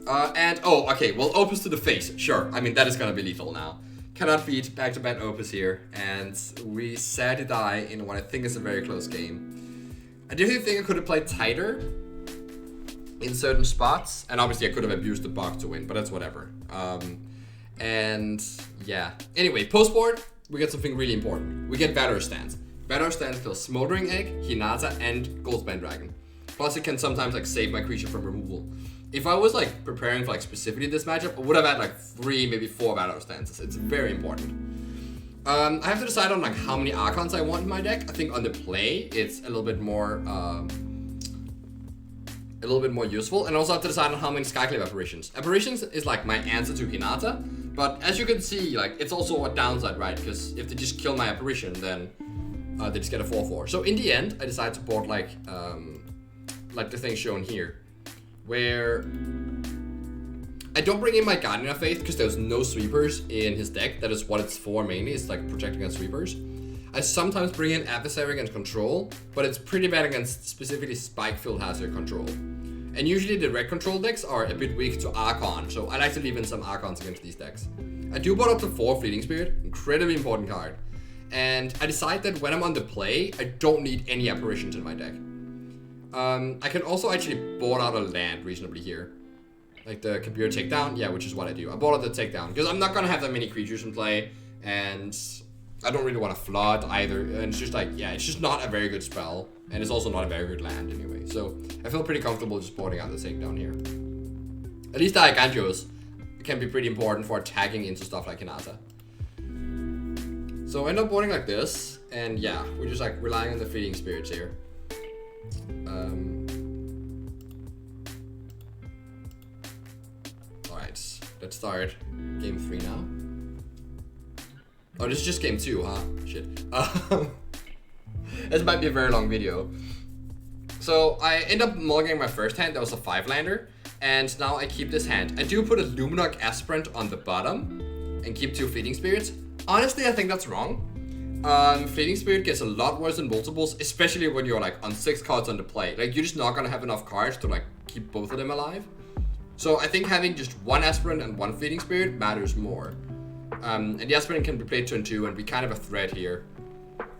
And, oh, okay, well, Opus to the face, sure. I mean, that is gonna be lethal now. Cannot beat back-to-back Opus here, and we sadly die in what I think is a very close game. I definitely think I could have played tighter in certain spots, and obviously I could have abused the bug to win, but that's whatever. And yeah. Anyway, post-board, we get something really important. We get Valor Stance. Valor Stance kills Smoldering Egg, Hinata, and Goldspan Dragon. Plus, it can sometimes like save my creature from removal. If I was like preparing for like specifically this matchup, I would have had like 3, maybe 4 Valor Stances. It's very important. I have to decide on like how many Archons I want in my deck. I think on the play, it's a little bit more useful, and also have to decide on how many Skyclave Apparitions. Apparitions is like my answer to Hinata, but as you can see, like it's also a downside, right? Because if they just kill my Apparition, then they just get a 4/4. So in the end, I decided to board like the thing shown here, where I don't bring in my Guardian of Faith because there's no sweepers in his deck. That is what it's for mainly. It's like protecting against sweepers. I sometimes bring in Adversary against control, but it's pretty bad against specifically Spike-Filled Hazard control. And usually the red control decks are a bit weak to Archon, so I like to leave in some Archons against these decks. I do board up to 4 Fleeting Spirit, incredibly important card. And I decide that when I'm on the play, I don't need any Apparitions in my deck. I can also actually board out a land reasonably here. Like the Kabir Takedown, yeah, which is what I do. I board out the Takedown, because I'm not going to have that many creatures in play, and I don't really want to flood either. And it's just like, yeah, it's just not a very good spell, and it's also not a very good land anyway. So I feel pretty comfortable just boarding out the Takedown here. At least the Igantios can be pretty important for attacking into stuff like Hinata. So I end up boarding like this, and yeah, we're just like relying on the Fleeting Spirits here. Alright, let's start game 3 now. Oh, this is just game 2, huh? Shit. This might be a very long video. So I end up mulliganing my first hand. That was a 5-lander, and now I keep this hand. I do put a Luminarch Aspirant on the bottom and keep 2 Fleeting Spirits. Honestly, I think that's wrong. Fleeting Spirit gets a lot worse than multiples, especially when you're like on 6 cards on the play. Like you're just not gonna have enough cards to like keep both of them alive. So I think having just 1 Aspirant and 1 Fleeting Spirit matters more. And the Aspirant can be played turn 2 and be kind of a threat here.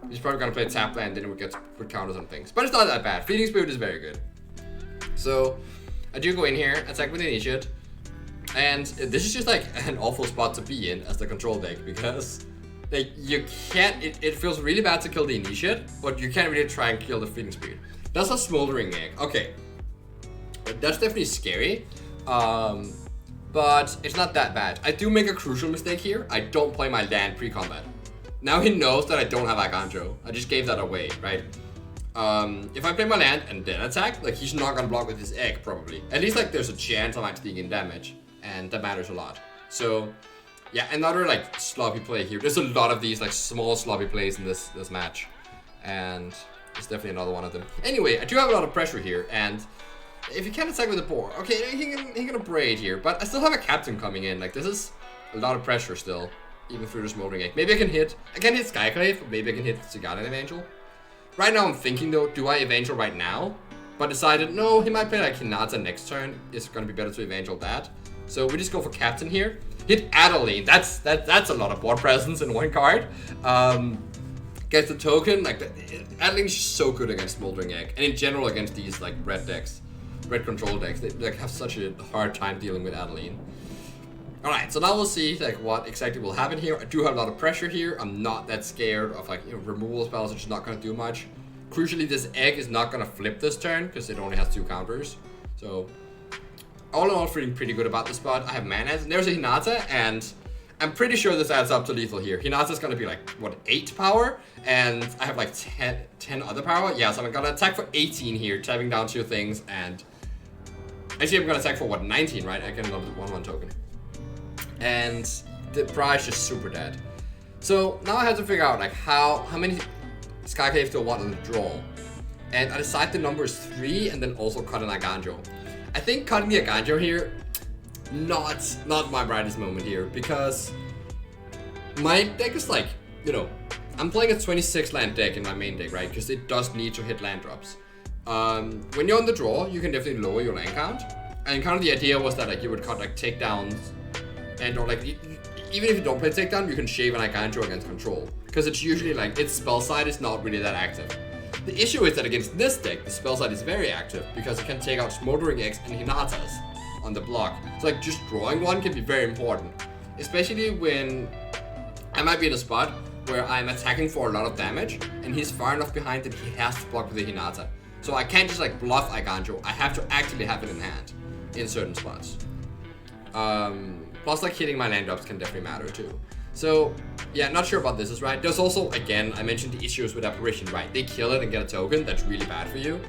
He's probably gonna play tap land, then we get to put counters on things. But it's not that bad. Fleeting Spirit is very good. So I do go in here, attack with Initiate. And this is just like an awful spot to be in as the control deck, because like you can't, it feels really bad to kill the Initiate, but you can't really try and kill the Fleeting Spirit. That's a Smoldering Egg. Okay. That's definitely scary. But it's not that bad. I do make a crucial mistake here. I don't play my land pre-combat. Now he knows that I don't have Agandro. I just gave that away, right? If I play my land and then attack, like he's not gonna block with his egg probably. At least like there's a chance I'm actually taking damage, and that matters a lot. So yeah, another like sloppy play here. There's a lot of these like small sloppy plays in this match, and it's definitely another one of them. Anyway, I do have a lot of pressure here, and if you can't attack with the board, okay, he can braid here, but I still have a captain coming in. Like this is a lot of pressure still, even through the Smoldering Egg. Maybe I can hit Skyclave, but maybe I can hit Guardian Evangel. Right now I'm thinking though, do I Evangel right now? But decided, no, he might play like Hinata next turn. It's gonna be better to Evangel that. So we just go for captain here. Hit Adeline, that's a lot of board presence in 1 card. Gets the token, like Adeline's so good against Smoldering Egg, and in general against these like red decks. Red control decks, they like have such a hard time dealing with Adeline. Alright, so now we'll see like what exactly will happen here. I do have a lot of pressure here. I'm not that scared of like, you know, removal spells, which is not gonna do much. Crucially, this egg is not gonna flip this turn because it only has 2 counters. So all in all, feeling pretty good about this spot. I have mana, and there's a Hinata, and I'm pretty sure this adds up to lethal here. Hinata's gonna be like, what, 8 power? And I have like 10 other power? Yeah, so I'm gonna attack for 18 here, tapping down 2 things, and actually I'm gonna attack for what, 19, right? I get another 1/1 token. And the prize is super dead. So now I have to figure out like how many Skyclave to a 1 on the draw. And I decide the number is 3 and then also cut an Aganjo. I think cutting the Aganjo here, not my brightest moment here, because my deck is like, you know, I'm playing a 26 land deck in my main deck, right? Because it does need to hit land drops. When you're on the draw, you can definitely lower your land count. And kind of the idea was that like you would cut like takedowns, and or like even if you don't play takedown, you can shave an Aganjo against control. Because it's usually like its spell side is not really that active. The issue is that against this deck, the spell side is very active because it can take out Smoldering Eggs and Hinatas on the block. So like just drawing one can be very important. Especially when I might be in a spot where I'm attacking for a lot of damage and he's far enough behind that he has to block with the Hinata. So I can't just like bluff Aganjo, I have to actually have it in hand in certain spots. Plus like hitting my land drops can definitely matter too. So yeah, not sure about this is right. There's also, again, I mentioned the issues with Apparition, right? They kill it and get a token, that's really bad for you.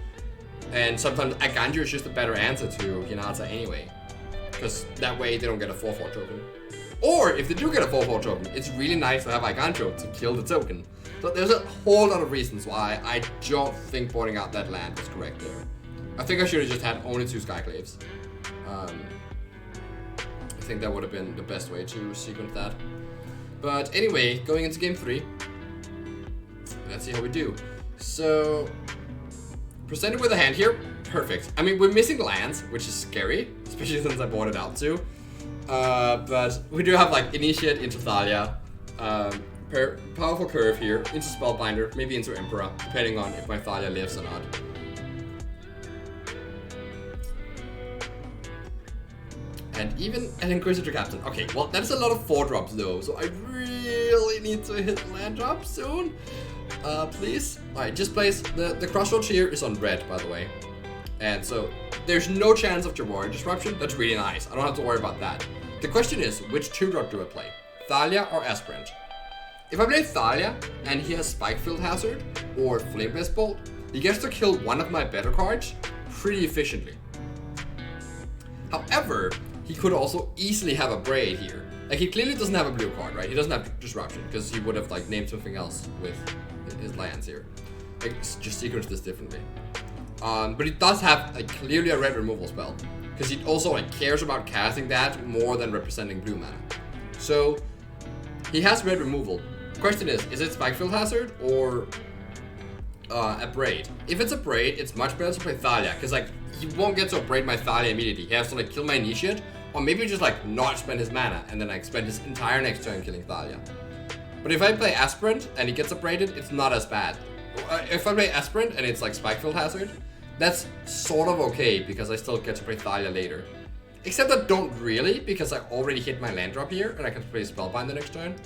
And sometimes Aganjo is just a better answer to Hinata anyway. Because that way they don't get a 4/4 token. Or if they do get a 4/4 token, it's really nice to have Aganjo to kill the token. So there's a whole lot of reasons why I don't think boarding out that land was correct there. I think I should have just had only 2 Skyclaves. I think that would have been the best way to sequence that. But anyway, going into game 3, let's see how we do. So, presented with a hand here, perfect. I mean, we're missing lands, which is scary, especially since I bought it out too. But we do have like Initiate into Thalia, powerful curve here, into Spellbinder, maybe into Emperor, depending on if my Thalia lives or not. And even an Inquisitor Captain. Okay, well, that's a lot of 4-drops though, so I really need to hit land drops soon. Please. Alright, just place the Crossroads here is on red, by the way. And so there's no chance of Jawari Disruption. That's really nice. I don't have to worry about that. The question is, which 2-drop do I play? Thalia or Aspirant? If I play Thalia and he has Spikefield Hazard or Flameblast Bolt, he gets to kill one of my better cards pretty efficiently. However, he could also easily have a Braid here. Like, he clearly doesn't have a blue card, right? He doesn't have Disruption, because he would have, like, named something else with his lands here. Like, just sequence this differently. But he does have, like, clearly a red removal spell. Because he also, like, cares about casting that more than representing blue mana. So, he has red removal. The question is it Spikefield Hazard or a Braid? If it's a Braid, it's much better to play Thalia, because, like, he won't get to Braid my Thalia immediately. He has to, like, kill my Initiate, or maybe just, like, not spend his mana, and then, like, spend his entire next turn killing Thalia. But if I play Aspirant, and he gets Braided, it's not as bad. If I play Aspirant, and it's, like, Spikefield Hazard, that's sort of okay, because I still get to play Thalia later. Except I don't really, because I already hit my land drop here, and I can play Spellbind the next turn.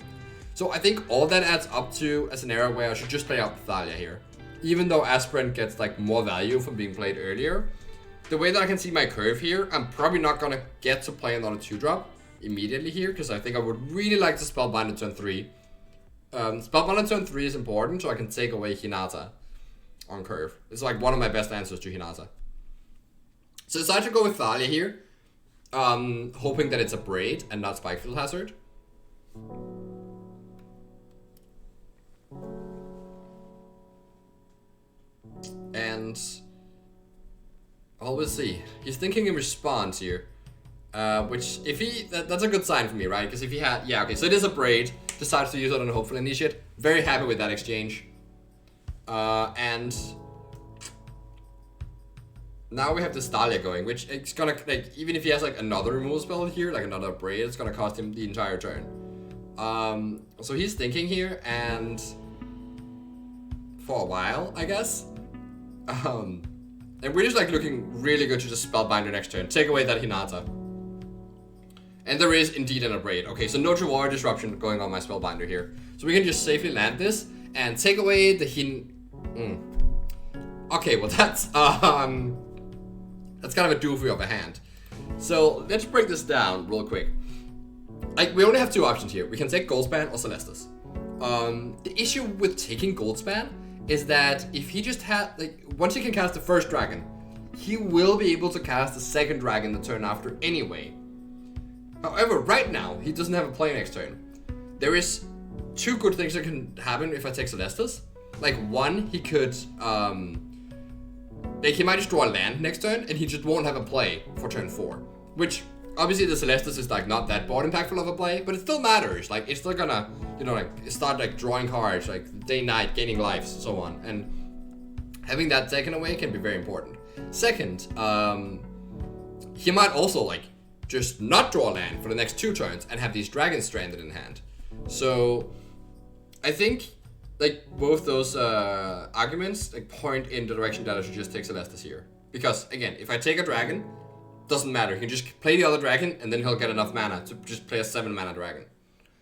So I think all that adds up to a scenario where I should just play out Thalia here. Even though Aspirant gets, like, more value from being played earlier, the way that I can see my curve here, I'm probably not gonna get to play another 2-drop immediately here, because I think I would really like to Spellbind at turn 3. Spellbind at turn 3 is important, so I can take away Hinata on curve. It's like one of my best answers to Hinata. So I decided to go with Thalia here, hoping that it's a Braid and not Spikefield Hazard. And well, we'll see. He's thinking in response here, which if he that's a good sign for me, right? Because if he had, yeah, okay, so it is a Braid, decides to use it on a Hopeful Initiate. Very happy with that exchange. And now we have this Thalia going, which it's gonna, like, even if he has like another removal spell here, like another Braid, it's gonna cost him the entire turn. So he's thinking here, and for a while, I guess. And we're just like looking really good to just Spellbinder next turn. Take away that Hinata. And there is indeed an Braid. Okay, so no Jawari Disruption going on my Spellbinder here. So we can just safely land this and take away the Okay, well that's kind of a doofy of a hand. So let's break this down real quick. Like, we only have 2 options here. We can take Goldspan or Celestus. The issue with taking Goldspan is that if he just had, like, once he can cast the first dragon, he will be able to cast the second dragon the turn after anyway. However, right now, he doesn't have a play next turn. There is 2 good things that can happen if I take Celestus. like one, he could like he might just draw a land next turn and he just won't have a play for turn 4. Which obviously the Celestus is like not that board impactful of a play, but it still matters. Like it's still gonna, you know, like start like drawing cards, like day night, gaining lives, and so on. And having that taken away can be very important. Second, he might also like just not draw land for the next 2 turns and have these dragons stranded in hand. So I think like both those arguments like point in the direction that I should just take Celestus here. Because again, if I take a dragon, doesn't matter. He can just play the other dragon and then he'll get enough mana to just play a 7 mana dragon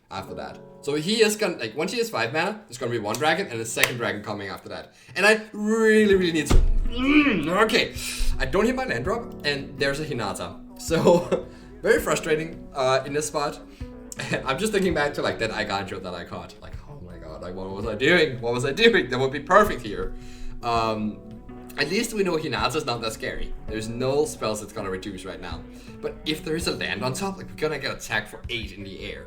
after that. So he is gonna, like, once he has 5 mana, there's gonna be 1 dragon and a 2nd dragon coming after that. And I really need to, okay. I don't hit my land drop and there's a Hinata. So, very frustrating in this spot. And I'm just thinking back to like that Iganjo that I caught. Like, oh my god, like what was I doing? What was I doing? That would be perfect here. At least we know Hinata's not that scary. There's no spells that's gonna reduce right now. But if there is a land on top, like we're gonna get attacked for 8 in the air.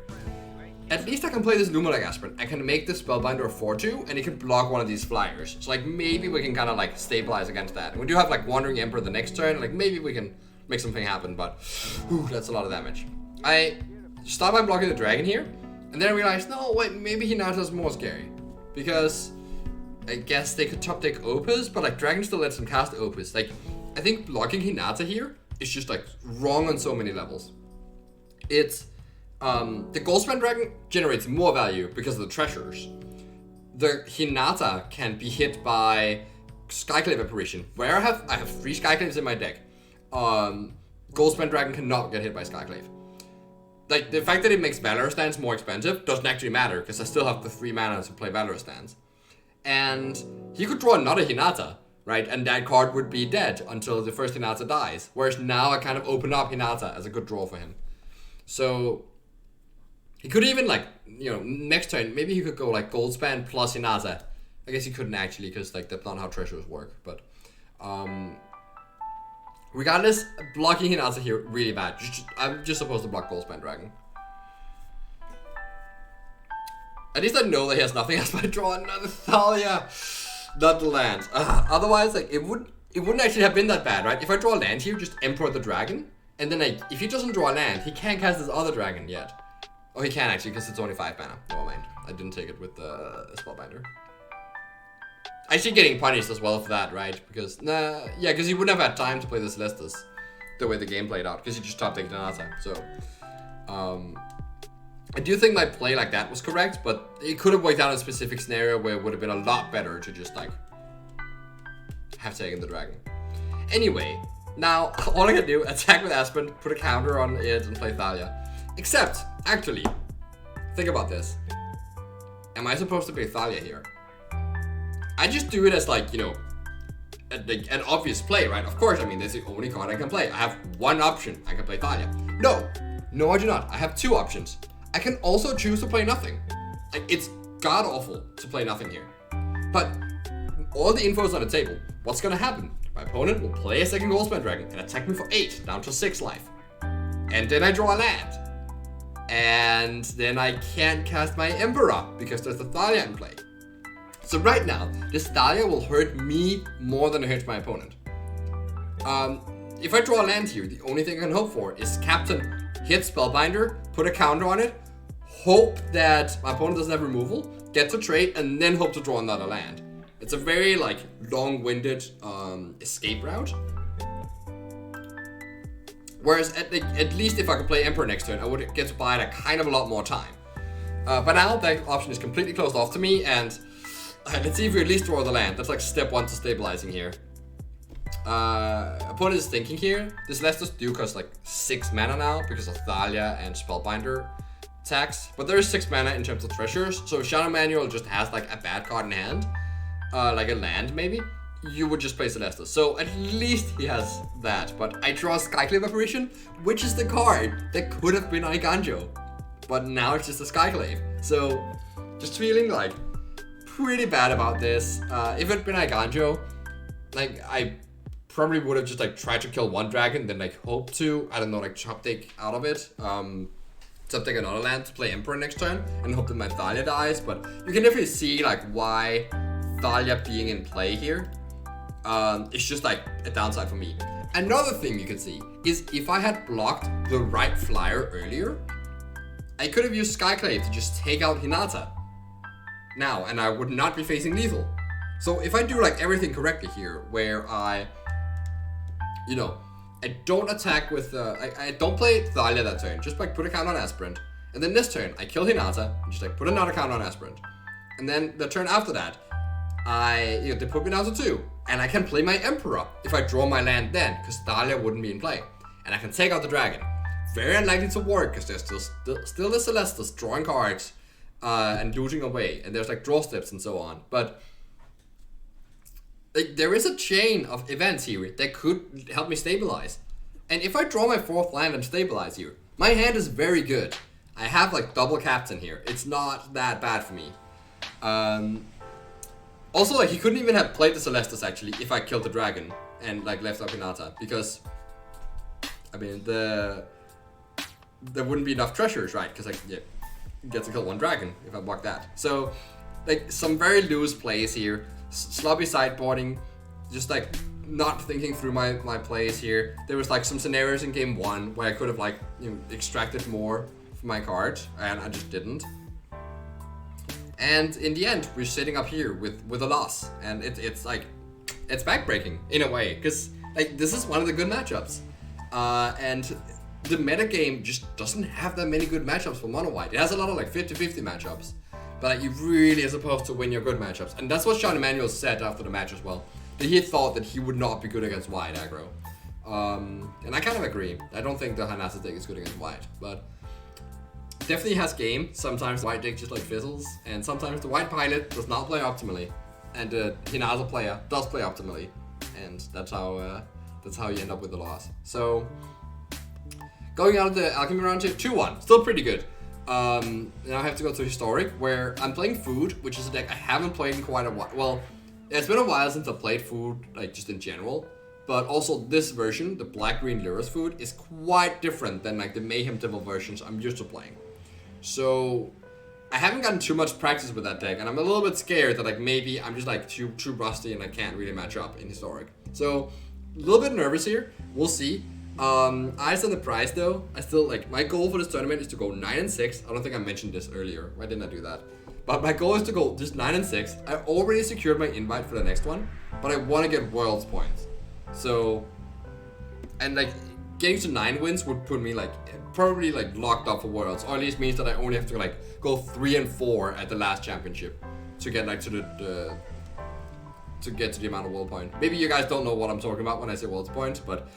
At least I can play this Luminarch Aspirant. I can make the Spellbinder a 4/2 and it can block one of these flyers. So like maybe we can kind of like stabilize against that. And we do have like Wandering Emperor the next turn. Like maybe we can make something happen, but whew, that's a lot of damage. I start by blocking the dragon here, and then I realized, no wait, maybe Hinata's more scary. Because I guess they could top deck Opus, but like Dragon still lets them cast Opus. Like, I think blocking Hinata here is just like wrong on so many levels. It's, the Goldspan Dragon generates more value because of the treasures. The Hinata can be hit by Skyclave Apparition. Where I have 3 Skyclaves in my deck. Goldspan Dragon cannot get hit by Skyclave. Like, the fact that it makes Valorous Stance more expensive doesn't actually matter, because I still have the 3 mana to play Valorous Stance. And he could draw another Hinata, right? And that card would be dead until the first Hinata dies. Whereas now I kind of open up Hinata as a good draw for him. So he could even like, you know, next turn, maybe he could go like Goldspan plus Hinata. I guess he couldn't actually, because like that's not how treasures work. But regardless, blocking Hinata here really bad. I'm just supposed to block Goldspan Dragon. At least I know that he has nothing else but I draw another Thalia. Not the land. Otherwise, like it wouldn't actually have been that bad, right? If I draw a land here, just Emperor the Dragon, and then like if he doesn't draw a land, he can't cast his other dragon yet. Oh, he can actually, because it's only 5 mana. Never mind. I didn't take it with the Spellbinder. Actually getting punished as well for that, right? Because yeah, because he wouldn't have had time to play the Celestus the way the game played out, because he just top decked Hinata. So I do think my play like that was correct, but it could have worked out in a specific scenario where it would have been a lot better to just like have taken the dragon. Anyway, now all I can do, attack with Aspen, put a counter on it, and play Thalia. Except, actually, think about this. Am I supposed to play Thalia here? I just do it as like, you know, an obvious play, right? Of course, I mean, that's the only card I can play. I have one option. I can play Thalia. No, I do not. I have 2 options. I can also choose to play nothing. Like, it's god-awful to play nothing here. But all the info is on the table. What's gonna happen? My opponent will play a 2nd Goldspan Dragon and attack me for 8, down to 6 life. And then I draw a land. And then I can't cast my Emperor, because there's a Thalia in play. So right now, this Thalia will hurt me more than it hurts my opponent. If I draw a land here, the only thing I can hope for is Captain hit Spellbinder, put a counter on it, hope that my opponent doesn't have removal, get to trade, and then hope to draw another land. It's a very like long-winded escape route. Whereas at least if I could play Emperor next turn, I would get to buy it a kind of a lot more time. But now that option is completely closed off to me, and let's see if we at least draw the land. That's like step 1 to stabilizing here. Opponent is thinking here. This Celestus do cost like 6 mana now because of Thalia and Spellbinder attacks. But there is 6 mana in terms of treasures. So if Shadow Manual just has like a bad card in hand, like a land maybe, you would just play Celestus. So at least he has that. But I draw Skyclave Apparition, which is the card that could have been Iganjo. But now it's just a Skyclave. So just feeling like pretty bad about this. If it had been Iganjo, like I probably would have just like tried to kill one dragon, then like hope to, I don't know, like chop deck out of it. Top deck another land to play Emperor next turn and hope that my Thalia dies. But you can definitely see like why Thalia being in play here, it's just like a downside for me. Another thing you can see is if I had blocked the right flyer earlier, I could have used Skyclave to just take out Hinata now, and I would not be facing lethal. So if I do like everything correctly here, where I don't attack with, I don't play Thalia that turn, just like put a count on Aspirant. And then this turn, I kill Hinata, and just like put another count on Aspirant. And then the turn after that, they put me down to 2. And I can play my Emperor if I draw my land then, because Thalia wouldn't be in play. And I can take out the dragon. Very unlikely to work, because there's still the Celestus drawing cards and losing away. And there's like draw steps and so on. But like, there is a chain of events here that could help me stabilize. And if I draw my 4th land and stabilize here, my hand is very good. I have like double captain here. It's not that bad for me. Also, like, he couldn't even have played the Celestus actually if I killed the dragon and like left up Hinata, because I mean there wouldn't be enough treasures, right? Because like, yeah, you get to kill 1 dragon if I block that. So like some very loose plays here. Sloppy sideboarding, just like not thinking through my plays here. There was like some scenarios in game 1 where I could have like extracted more from my cards, and I just didn't. And in the end, we're sitting up here with a loss, and it's like it's backbreaking in a way, because like this is one of the good matchups, and the metagame just doesn't have that many good matchups for mono white. It has a lot of like 50-50 matchups. But like, you really are supposed to win your good matchups. And that's what Sean Emmanuel said after the match as well. That he thought that he would not be good against white aggro. And I kind of agree. I don't think the Hinata deck is good against white. But definitely has game. Sometimes the white deck just like fizzles. And sometimes the white pilot does not play optimally. And the Hinata player does play optimally. And that's how you end up with the loss. So going out of the Alchemy round here, 2-1. Still pretty good. Now I have to go to Historic, where I'm playing Food, which is a deck I haven't played in quite a while. Well, it's been a while since I played Food, like just in general. But also this version, the Black-Green Lurus Food, is quite different than like the Mayhem Devil versions I'm used to playing. So I haven't gotten too much practice with that deck, and I'm a little bit scared that like maybe I'm just like too rusty and I can't really match up in Historic. So a little bit nervous here. We'll see. Eyes on the prize though. I still like, my goal for this tournament is to go 9-6. I don't think I mentioned this earlier. Why didn't I do that? But my goal is to go just 9-6. I already secured my invite for the next one, but I want to get Worlds points. So, and like getting to 9 wins would put me like probably like locked up for Worlds, or at least means that I only have to like go 3-4 at the last championship to get like to the to get to the amount of world point. Maybe you guys don't know what I'm talking about when I say Worlds points, but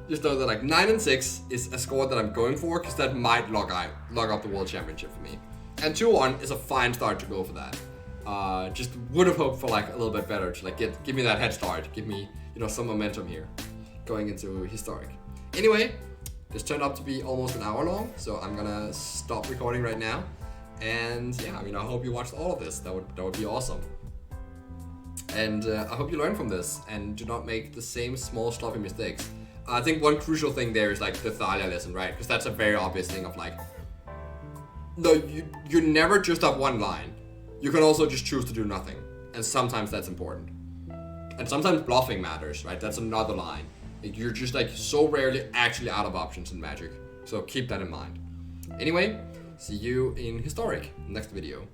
just know that like 9-6 is a score that I'm going for, because that might log up the World Championship for me. And 2-1 is a fine start to go for that. Just would have hoped for like a little bit better to like give me that head start, give me some momentum here going into Historic. Anyway, this turned out to be almost an hour long, so I'm gonna stop recording right now. And yeah, I hope you watched all of this. That would be awesome. And I hope you learn from this and do not make the same small sloppy mistakes. I think one crucial thing there is like the Thalia lesson, right? Because that's a very obvious thing of like, no, you never just have one line. You can also just choose to do nothing. And sometimes that's important. And sometimes bluffing matters, right? That's another line. Like, you're just like so rarely actually out of options in Magic. So keep that in mind. Anyway, see you in Historic next video.